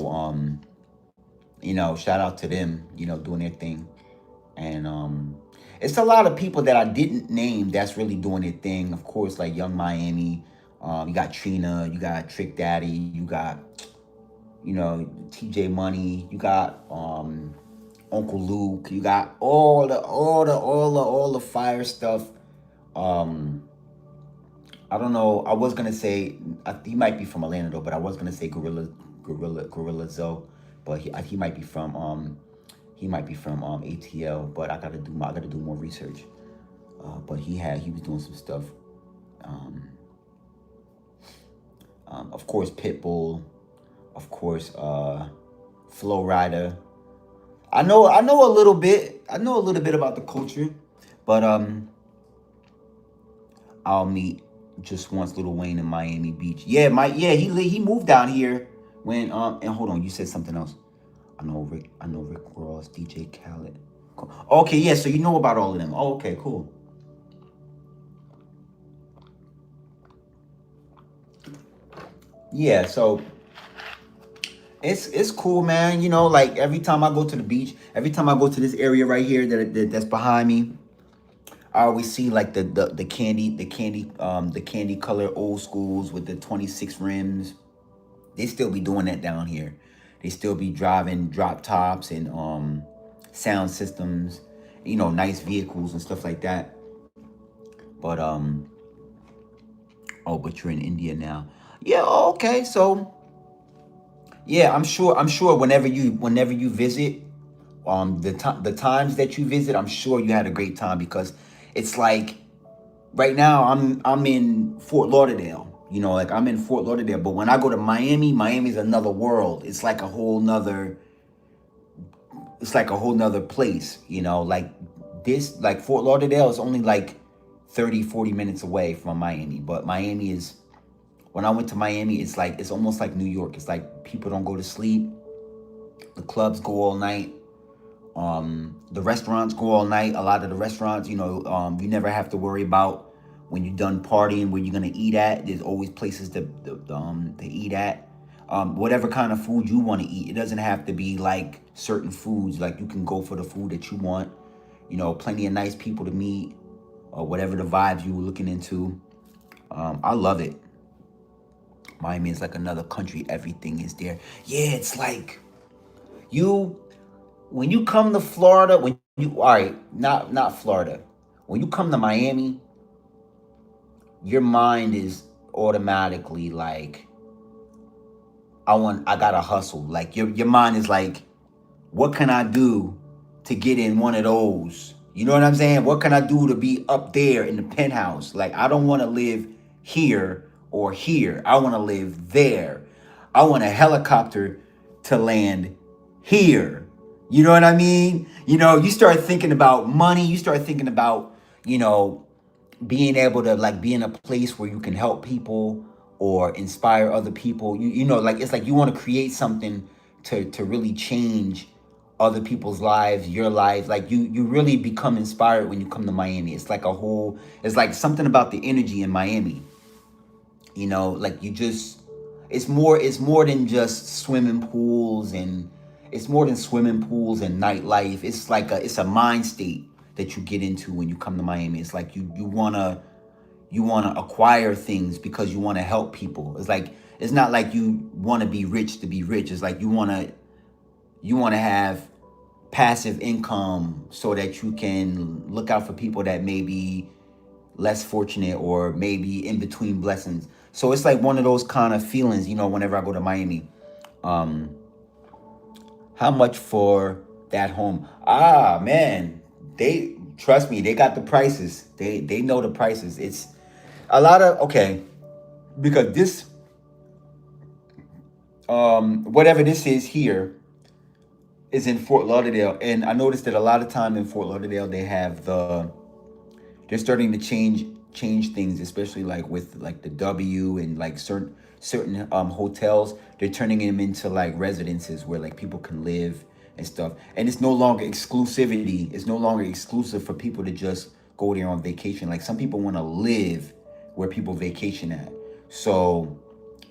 you know, shout out to them, you know, doing their thing. And it's a lot of people that I didn't name that's really doing their thing. Of course, like Young Miami. You got Trina, you got Trick Daddy, you got, you know, TJ Money, you got Uncle Luke, you got all the fire stuff. Um, I don't know. I was gonna say he might be from Atlanta though, but I was gonna say Gorilla Zoe, but he might be from ATL. But I gotta do more research. But he was doing some stuff. Um, of course, Pitbull. Of course, Flow Rider. I know a little bit. I know a little bit about the culture, but I'll meet just once Lil Wayne in Miami Beach. He moved down here when and hold on, you said something else. I know Rick Ross, DJ Khaled. Cool. Okay, yeah, so you know about all of them. Oh, okay, cool. Yeah, so it's cool, man. You know, like every time I go to the beach, every time I go to this area right here that's behind me, I always see like the candy color old schools with the 26 rims. They still be doing that down here. They still be driving drop tops and sound systems, you know, nice vehicles and stuff like that. But oh, but you're in India now. Yeah, okay. So yeah, I'm sure whenever you visit, the times that you visit, I'm sure you had a great time, because it's like right now I'm in Fort Lauderdale. You know, like I'm in Fort Lauderdale, but when I go to Miami, Miami's another world. It's like a whole nother place, you know, like Fort Lauderdale is only like 30-40 minutes away from Miami. But Miami is, when I went to Miami, it's almost like New York. It's like people don't go to sleep. The clubs go all night. The restaurants go all night. A lot of the restaurants, you know, you never have to worry about when you're done partying where you're gonna eat at. There's always places to eat at. Whatever kind of food you want to eat. It doesn't have to be like certain foods. Like you can go for the food that you want. You know, plenty of nice people to meet, or whatever the vibes you were looking into. I love it. Miami is like another country. Everything is there. Yeah, it's like you when you come to Florida, all right, not Florida. When you come to Miami, your mind is automatically like, I gotta hustle. Like your mind is like, what can I do to get in one of those? You know what I'm saying? What can I do to be up there in the penthouse? Like, I don't want to live here or here. I want to live there. I want a helicopter to land here. You know what I mean? You know, you start thinking about money. You start thinking about, you know, being able to like be in a place where you can help people or inspire other people. You know, like it's like you want to create something to really change other people's lives, your life. Like you really become inspired when you come to Miami. It's like something about the energy in Miami. You know, like it's more than just swimming pools, and it's more than swimming pools and nightlife. It's a mind state that you get into when you come to Miami. It's like you you want to acquire things because you want to help people. It's like, it's not like you want to be rich to be rich. It's like you want to have passive income so that you can look out for people that may be less fortunate or maybe in between blessings. So it's like one of those kind of feelings, whenever I go to Miami. Um, how much for that home? Ah, man, they trust me. They got the prices. They know the prices. It's a lot of okay because this whatever this is here is in Fort Lauderdale, and I noticed that a lot of time in Fort Lauderdale they're starting to change things, especially like with like the W and like certain hotels. They're turning them into like residences where like people can live and stuff. And it's no longer exclusivity. It's no longer exclusive for people to just go there on vacation. Like some people want to live where people vacation at. So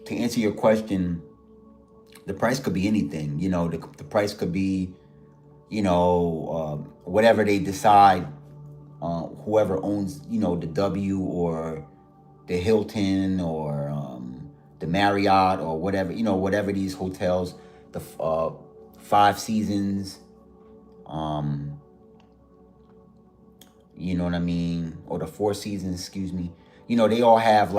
to answer your question, the price could be anything. The price could be, whatever they decide. Whoever owns, the W or the Hilton or the Marriott or whatever, whatever these hotels, the Five Seasons, you know what I mean, or the Four Seasons, excuse me. They all have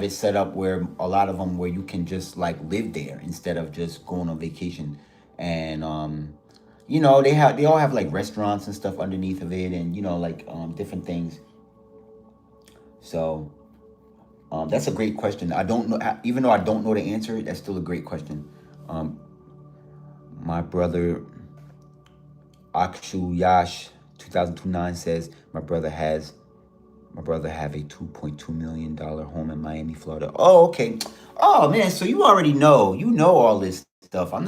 it set up where a lot of them where you can just like live there instead of just going on vacation. And they all have like restaurants and stuff underneath of it, and like different things. So that's a great question. I don't know, even though I don't know the answer, that's still a great question. My brother Akshu Yash 2029 says my brother have a $2.2 million home in Miami, Florida. Oh, okay. Oh man, so you already know. You know all this stuff. I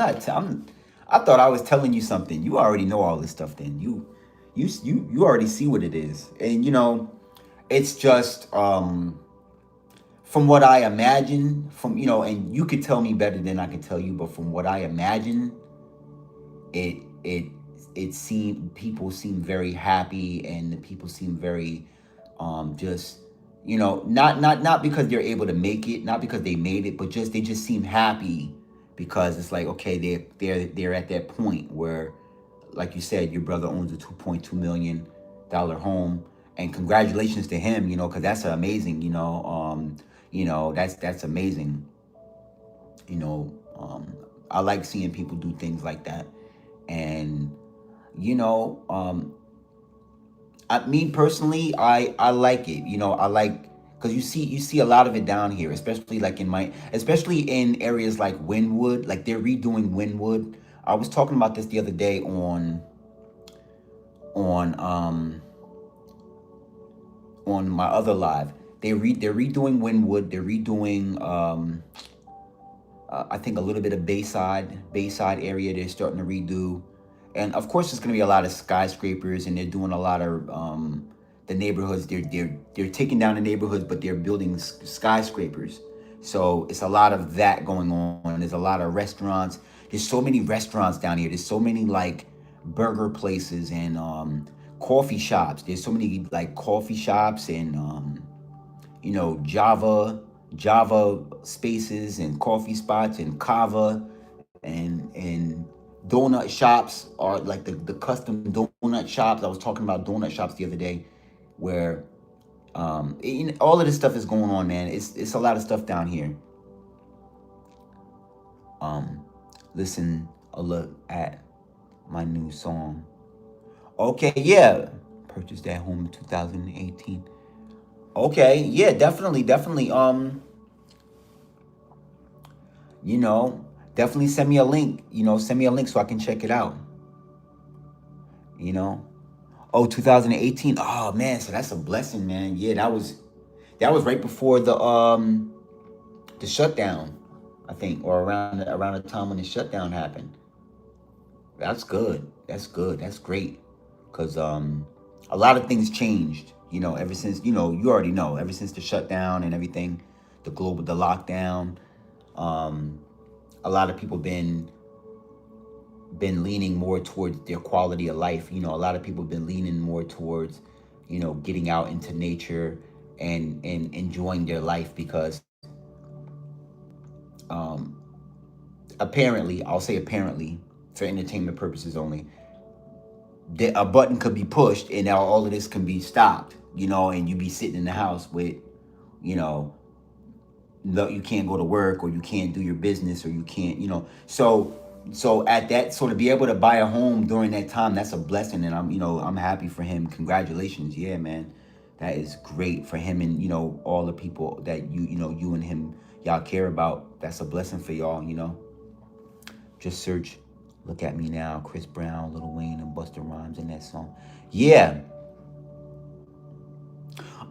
thought I was telling you something. You already know all this stuff then. You already see what it is. And it's just from what I imagine, and you could tell me better than I can tell you, but from what I imagine, people seem very happy, and the people seem very just not because they're able to make it, not because they made it, but they just seem happy because it's like, okay, they're at that point where, like you said, your brother owns a $2.2 million home, and congratulations to him, because that's amazing, that's amazing. I like seeing people do things like that. And me personally, I like it. I like, because you see a lot of it down here, especially like especially in areas like Wynwood. Like they're redoing Wynwood. I was talking about this the other day on my other live. They're redoing Wynwood. They're redoing I think a little bit of Bayside area. They're starting to redo, and of course there's going to be a lot of skyscrapers, and they're doing a lot of the neighborhoods. They're taking down the neighborhoods, but they're building skyscrapers. So it's a lot of that going on. There's a lot of restaurants. There's so many restaurants down here. There's so many like burger places and coffee shops. There's so many like coffee shops and Java spaces and coffee spots and kava and donut shops, are like the custom donut shops. I was talking about donut shops the other day where all of this stuff is going on, man. It's a lot of stuff down here. Listen a look at my new song. Okay, yeah. Purchased that home in 2018. Okay, yeah, definitely. Definitely send me a link. Send me a link so I can check it out. Oh, 2018. Oh man, so that's a blessing, man. Yeah, that was right before the shutdown, I think, or around the time when the shutdown happened. That's good. That's great. Cause a lot of things changed, ever since, you already know, ever since the shutdown and everything, the lockdown. A lot of people been leaning more towards their quality of life. A lot of people been leaning more towards, getting out into nature and enjoying their life, because um, apparently, I'll say apparently, for entertainment purposes only, a button could be pushed and now all of this can be stopped, and you be sitting in the house with, you know, no, you can't go to work, or you can't do your business, or you can't, so at that, so to be able to buy a home during that time, that's a blessing, and I'm happy for him. Congratulations, yeah, man, that is great for him, and all the people that you and him, y'all care about. That's a blessing for y'all. Just search "Look at Me Now," Chris Brown, Lil Wayne, and Busta Rhymes in that song. Yeah.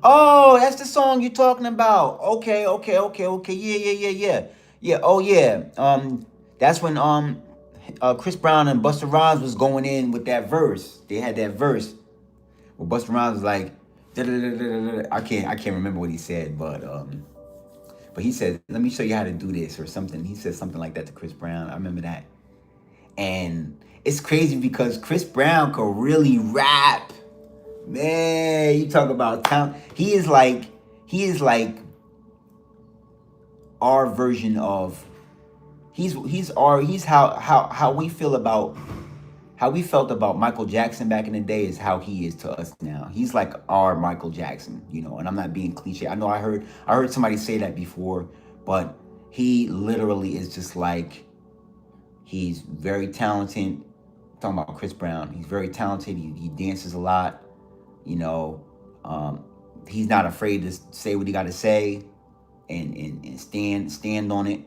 Oh, that's the song you're talking about. Okay, okay, okay, okay. Yeah, yeah, yeah, yeah. Yeah, oh yeah. That's when Chris Brown and Busta Rhymes was going in with that verse. They had that verse where Busta Rhymes was like, "Da-da-da-da-da-da." I can't remember what he said, but he said, "Let me show you how to do this," or something. He said something like that to Chris Brown. I remember that. And it's crazy because Chris Brown could really rap. Man, you talk about talent. He is like our version of he's how we feel about how we felt about Michael Jackson back in the day is how he is to us now. He's like our Michael Jackson. And I'm not being cliche. I know I heard somebody say that before, but he literally is just like, he's very talented. Talking about Chris Brown, he's very talented. He dances a lot. You know, um, he's not afraid to say what he got to say, and stand on it.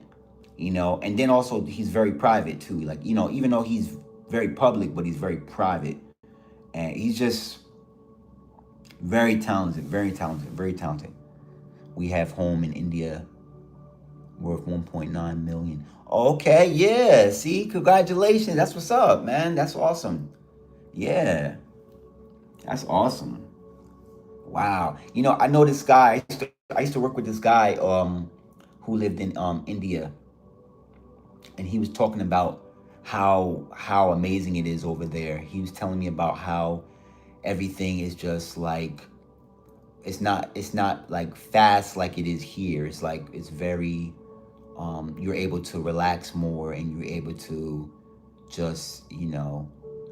And then also he's very private too. Like, even though he's very public, but he's very private, and he's just very talented, very talented, very talented. We have home in India worth 1.9 million. Okay, yeah. See, congratulations. That's what's up, man. That's awesome. Yeah, that's awesome. Wow. I know this guy. I used to work with this guy who lived in India, and he was talking about how amazing it is over there. He was telling me about how everything is just like, it's not like fast like it is here. It's like, it's very, you're able to relax more, and you're able to just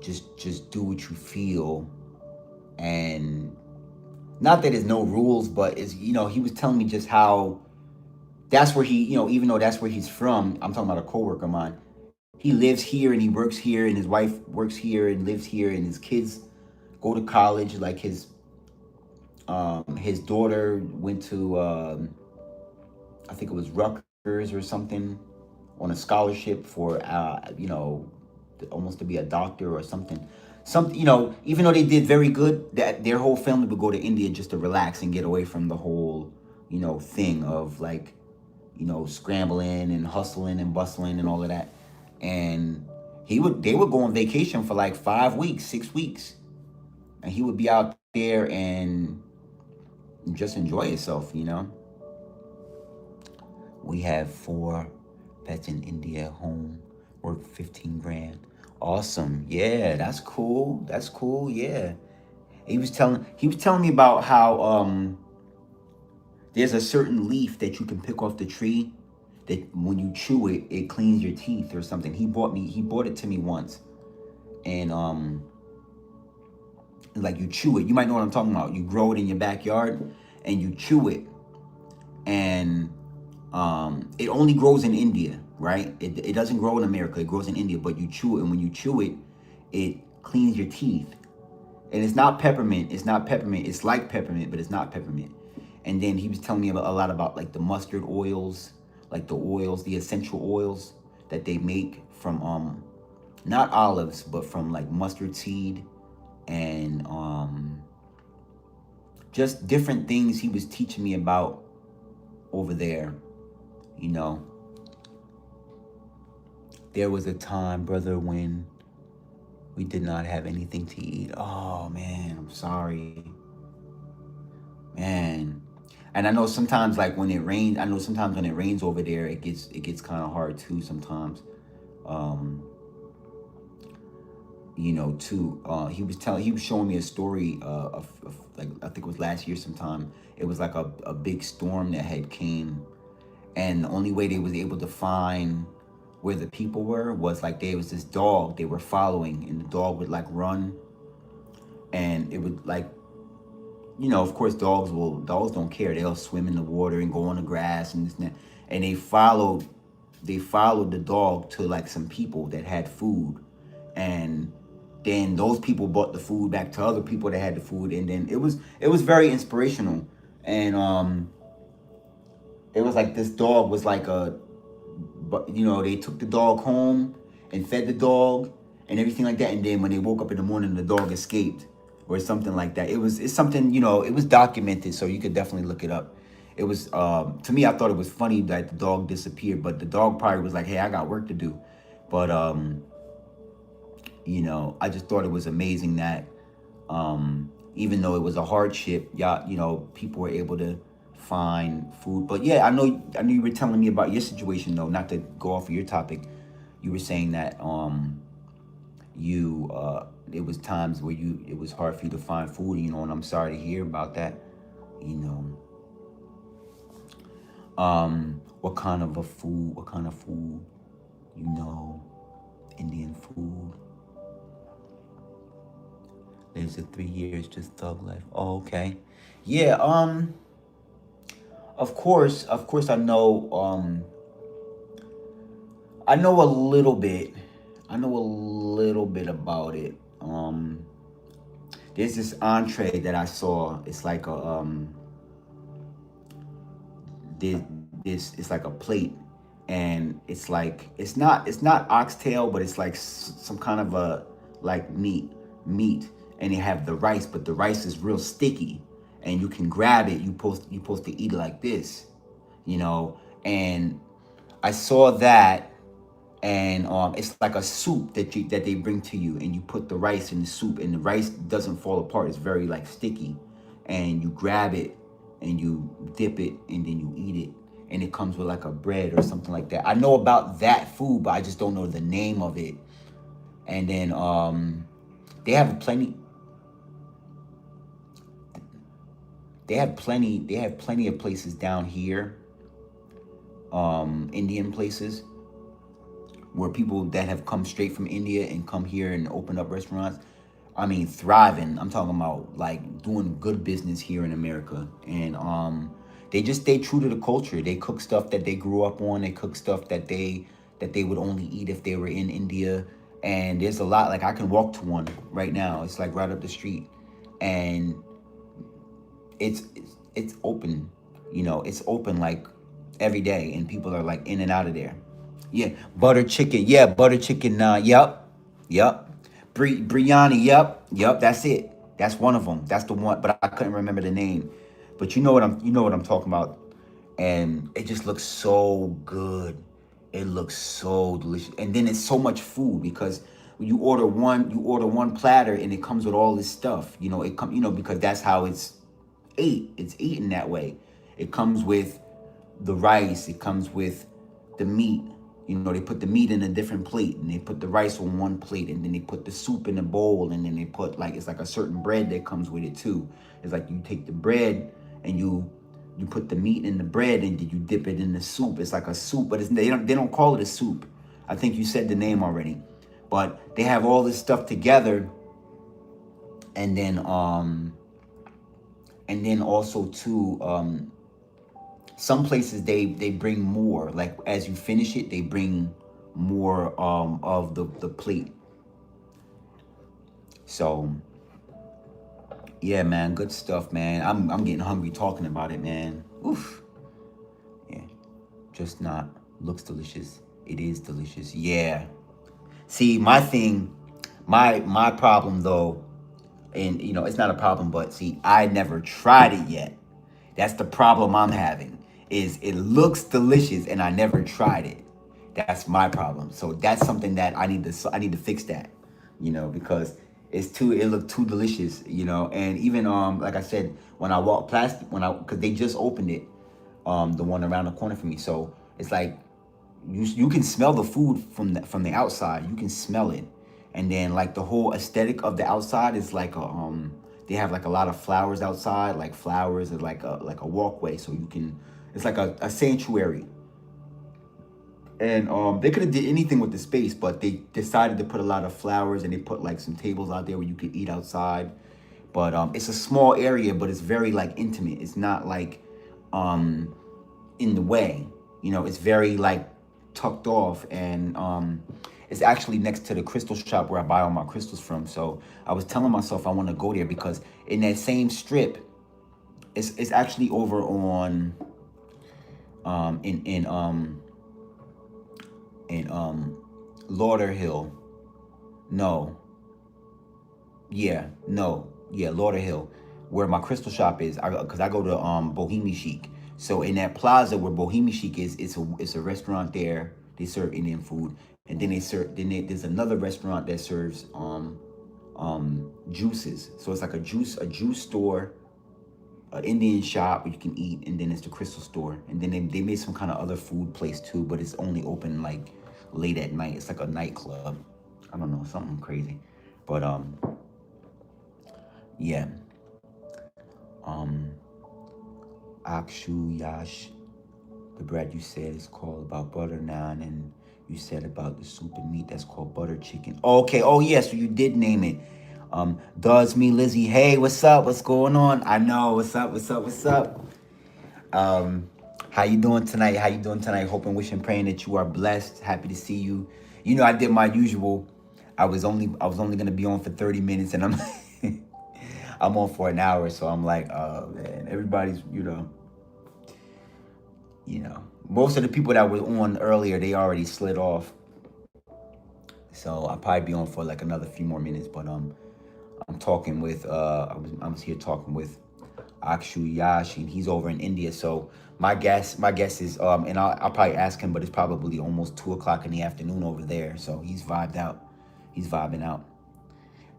just do what you feel. And not that there's no rules, but he was telling me just how that's where even though that's where he's from. I'm talking about a coworker of mine. He lives here and he works here, and his wife works here and lives here, and his kids go to college. Like his daughter went to I think it was Rutgers or something, on a scholarship for almost to be a doctor or something. Even though they did very good, that their whole family would go to India just to relax and get away from the whole thing of like scrambling and hustling and bustling and all of that. And they would go on vacation for like 5 weeks, 6 weeks, and he would be out there and just enjoy himself. We have 4 pets in India, home worth 15 grand. Awesome. Yeah, that's cool. That's cool. Yeah. He was telling me about how there's a certain leaf that you can pick off the tree that when you chew it, it cleans your teeth or something. He bought it to me once. And like, you chew it. You might know what I'm talking about. You grow it in your backyard and you chew it. And it only grows in India, right? It doesn't grow in America. It grows in India, but you chew it, and when you chew it, it cleans your teeth. And it's not peppermint. It's not peppermint. It's like peppermint, but it's not peppermint. And then he was telling me a lot about like the mustard oils, like the essential oils that they make from not olives, but from like mustard seed, and just different things he was teaching me about over there. You know, there was a time, brother, when we did not have anything to eat. Oh man, I'm sorry, man. And I know sometimes, like when it rains, over there, it gets kind of hard too sometimes. Um, you know, too. He was showing me a story of like, I think it was last year sometime. It was like a big storm that had came, and the only way they was able to find where the people were was like there was this dog they were following, and the dog would like run, and it would like, you know, of course dogs don't care. They'll swim in the water and go on the grass and this and that. And they followed the dog to like some people that had food, and then those people brought the food back to other people that had the food, and then it was very inspirational. And it was like this dog was like but you know, they took the dog home and fed the dog and everything like that, and then when they woke up in the morning, the dog escaped or something like that. It's something, you know, it was documented, so you could definitely look it up. It was to me, I thought it was funny that the dog disappeared, but the dog probably was like, hey, I got work to do. But you know, I just thought it was amazing that even though it was a hardship, yeah, you know, people were able to find food. But yeah, I know you were telling me about your situation though, not to go off of your topic. You were saying that you it was times where it was hard for you to find food, you know, and I'm sorry to hear about that, you know. What kind of food, you know, Indian food. There's a 3 years just thug life. Oh, okay. Yeah, of course I know a little bit. I know a little bit about it. There's this entree that I saw. It's like a this it's like a plate, and it's not oxtail, but it's like some kind of a like meat, and they have the rice, but the rice is real sticky, and you can grab it. You supposed to eat it like this, you know. And I saw that, and it's like a soup that they bring to you, and you put the rice in the soup, and the rice doesn't fall apart. It's very like sticky, and you grab it and you dip it, and then you eat it, and it comes with like a bread or something like that. I know about that food, but I just don't know the name of it. And then they have plenty. They have plenty of places down here, Indian places, where people that have come straight from India and come here and open up restaurants. I mean, thriving. I'm talking about like doing good business here in America. And they just stay true to the culture. They cook stuff that they grew up on. They cook stuff that they would only eat if they were in India. And there's a lot. Like I can walk to one right now. It's like right up the street, and it's open. You know, it's open like every day, and people are like in and out of there. Yeah, butter chicken. Yeah, butter chicken. Yep. Biryani. Yep. That's it. That's one of them. That's the one. But I couldn't remember the name. But you know what I'm talking about. And it just looks so good. It looks so delicious. And then it's so much food, because when you order one platter, and it comes with all this stuff. You know, because that's how it's ate. It's eaten that way. It comes with the rice. It comes with the meat. You know, they put the meat in a different plate, and they put the rice on one plate, and then they put the soup in a bowl, and then they put it's like a certain bread that comes with it too. It's like you take the bread and you put the meat in the bread, and then you dip it in the soup. It's like a soup, but they don't call it a soup. I think you said the name already. But they have all this stuff together, and then also too, some places they bring more. Like as you finish it, they bring more of the plate. So yeah, man, good stuff, man. I'm getting hungry talking about it, man. Oof. Yeah. Just not looks delicious. It is delicious. Yeah. See, my problem though, and you know, it's not a problem, but see, I never tried it yet. That's the problem I'm having. Is it looks delicious and I never tried it. That's my problem. So that's something that I need to fix that, you know, because it looked too delicious, you know. And even like I said, when I walked past, because they just opened it, the one around the corner from me. So it's like you can smell the food from the outside. You can smell it, And then like the whole aesthetic of the outside is like they have like a lot of flowers outside, like flowers and like a walkway, so you can, it's like a sanctuary. And they could have did anything with the space, but they decided to put a lot of flowers, and they put like some tables out there where you could eat outside. But it's a small area, but it's very like intimate. It's not like in the way, you know, it's very like tucked off. And it's actually next to the crystal shop where I buy all my crystals from. So I was telling myself I want to go there, because in that same strip, it's actually over on in Lauderhill. No. Yeah, Lauderhill, where my crystal shop is. Because I go to Bohemian Chic. So in that plaza where Bohemian Chic is, it's a restaurant there. They serve Indian food, and then there's another restaurant that serves juices. So it's like a juice store, an Indian shop where you can eat, and then it's the crystal store, and then they made some kind of other food place too, but it's only open like late at night. It's like a nightclub. I don't know, something crazy, but yeah. Akshu Yash, the bread you said is called about butter naan, and you said about the soup and meat that's called butter chicken. Okay, oh yeah, so you did name it. Does me Lizzie, hey, what's up? What's going on? I know, what's up? How you doing tonight? Hoping, wishing, praying that you are blessed. Happy to see you. You know, I did my usual. I was only gonna be on for 30 minutes, and I'm I'm on for an hour, so I'm like, oh man, everybody's, most of the people that were on earlier, they already slid off. So I'll probably be on for like another few more minutes, but I'm talking with I was here talking with Akshu Yash, and he's over in India. So my guess is and I'll probably ask him, but it's probably almost 2 o'clock in the afternoon over there. So he's vibing out.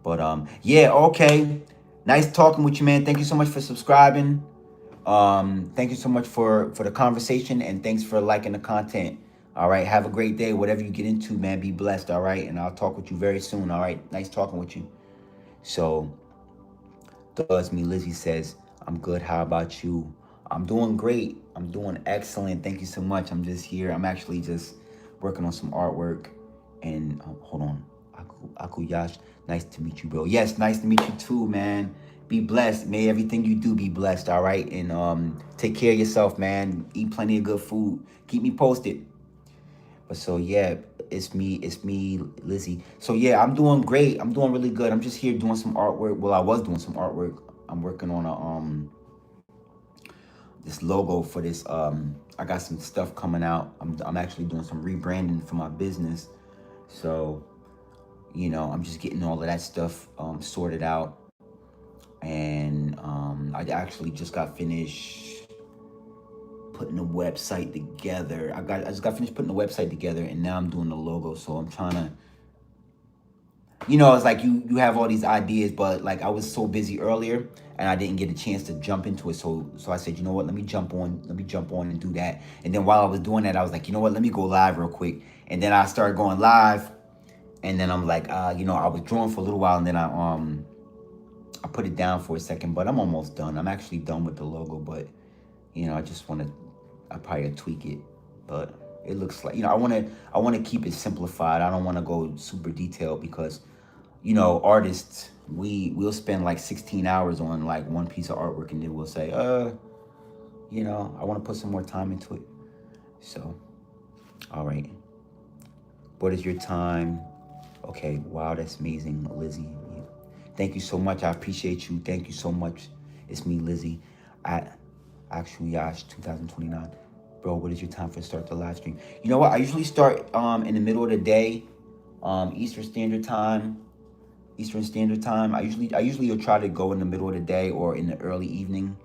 But yeah, okay. Nice talking with you, man. Thank you so much for subscribing. Thank you so much for the conversation, and thanks for liking the content. All right, have a great day. Whatever you get into, man, be blessed. All right, and I'll talk with you very soon. All right, nice talking with you. So, Does Me Lizzie says, I'm good. How about you? I'm doing great. I'm doing excellent. Thank you so much. I'm just here. I'm actually just working on some artwork. And hold on, Akuyash, nice to meet you, bro. Yes, nice to meet you too, man. Be blessed. May everything you do be blessed, all right? And take care of yourself, man. Eat plenty of good food. Keep me posted. But so yeah, it's me, Lizzie. So yeah, I'm doing great. I'm doing really good. I'm just here doing some artwork. Well, I was doing some artwork. I'm working on this logo for this. I got some stuff coming out. I'm actually doing some rebranding for my business. So, I'm just getting all of that stuff sorted out. And I actually just got finished putting the website together. I just got finished putting the website together, and now I'm doing the logo. So I'm trying to, it's like you have all these ideas, but like I was so busy earlier, and I didn't get a chance to jump into it. So I said, you know what, let me jump on and do that. And then while I was doing that, I was like, you know what, let me go live real quick. And then I started going live, and then I'm like, I was drawing for a little while, and then I put it down for a second, but I'm almost done. I'm actually done with the logo, but I probably tweak it, but it looks like, I want to keep it simplified. I don't want to go super detailed, because artists, we'll spend like 16 hours on like one piece of artwork, and then we'll say, I want to put some more time into it. So, all right. What is your time? Okay, wow, that's amazing, Lizzie. Thank you so much. I appreciate you. Thank you so much. It's me, Lizzie, at Actual Yash 2029. Bro, what is your time for start the live stream? You know what? I usually start in the middle of the day, Eastern Standard Time. I usually will try to go in the middle of the day or in the early evening.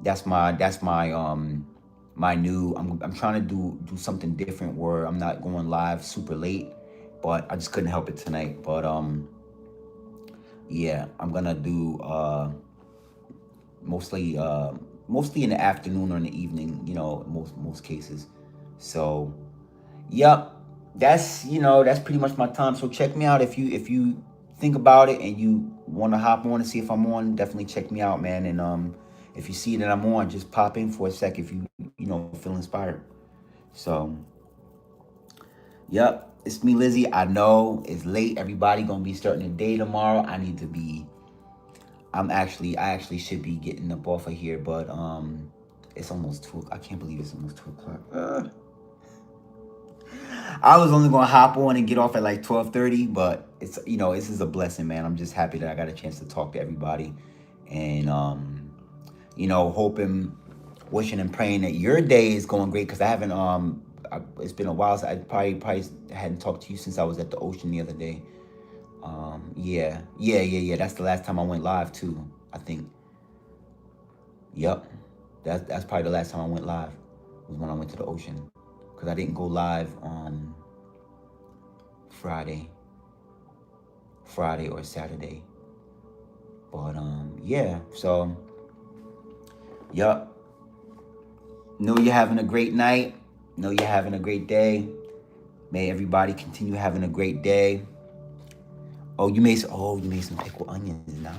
That's my new. I'm trying to do something different where I'm not going live super late, but I just couldn't help it tonight. But yeah, I'm gonna do mostly in the afternoon or in the evening, most cases. So, yep. that's, you know, that's pretty much my time. So check me out if you think about it and you want to hop on and see if I'm on. Definitely check me out, man. And if you see that I'm on, just pop in for a sec if you know, feel inspired. So yep, it's me, Lizzie. I know it's late. Everybody gonna be starting the day tomorrow. I need to be. I actually should be getting up off of here, but it's almost 2. I can't believe it's almost 2 o'clock. I was only gonna hop on and get off at like 12:30, but it's, you know, this is a blessing, man. I'm just happy that I got a chance to talk to everybody, and you know, hoping, wishing, and praying that your day is going great. Because I haven't it's been a while. So I probably hadn't talked to you since I was at the ocean the other day. Yeah. That's the last time I went live too, I think. Yep. That's probably the last time I went live was when I went to the ocean. Because I didn't go live on Friday or Saturday. But yeah. So yep. Know you're having a great night. Know you're having a great day. May everybody continue having a great day. Oh, you made some pickled onions. Nah.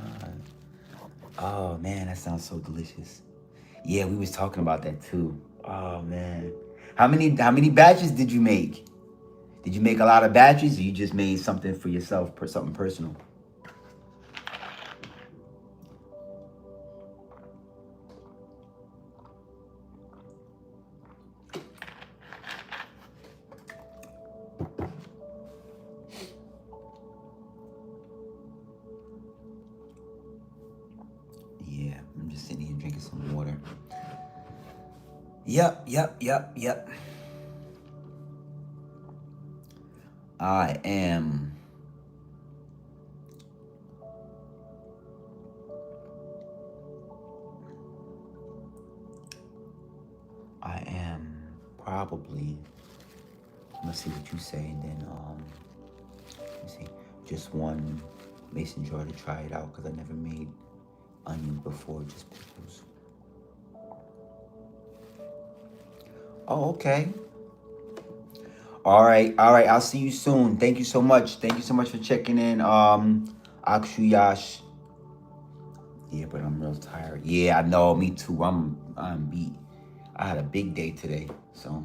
Oh man, that sounds so delicious. Yeah, we was talking about that too. Oh man. How many batches did you make? Did you make a lot of batches, or you just made something for yourself, something personal? Yeah, I'm just sitting here drinking some water. Yep. I am probably, let's see what you say, and then let's see, just one mason jar to try it out, because I never made onions before, just pickles. Oh, okay. All right. I'll see you soon. Thank you so much. Thank you so much for checking in. Akshuyash. Yeah, but I'm real tired. Yeah, I know. Me too. I'm beat. I had a big day today, so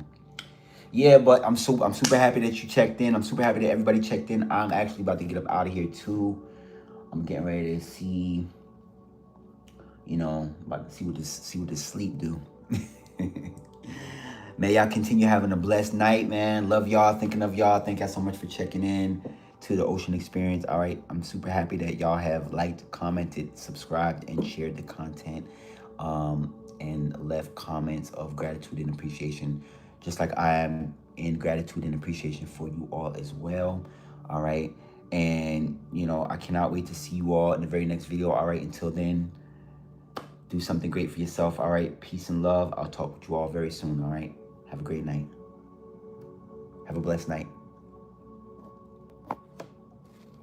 yeah. But I'm super happy that you checked in. I'm super happy that everybody checked in. I'm actually about to get up out of here too. I'm getting ready to see. You know, about to see what this sleep do. May y'all continue having a blessed night, man. Love y'all. Thinking of y'all. Thank y'all so much for checking in to the Ocean Experience. All right. I'm super happy that y'all have liked, commented, subscribed, and shared the content. And left comments of gratitude and appreciation. Just like I am in gratitude and appreciation for you all as well. All right. And, you know, I cannot wait to see you all in the very next video. All right. Until then, do something great for yourself. All right. Peace and love. I'll talk with you all very soon. All right. Have a great night. Have a blessed night.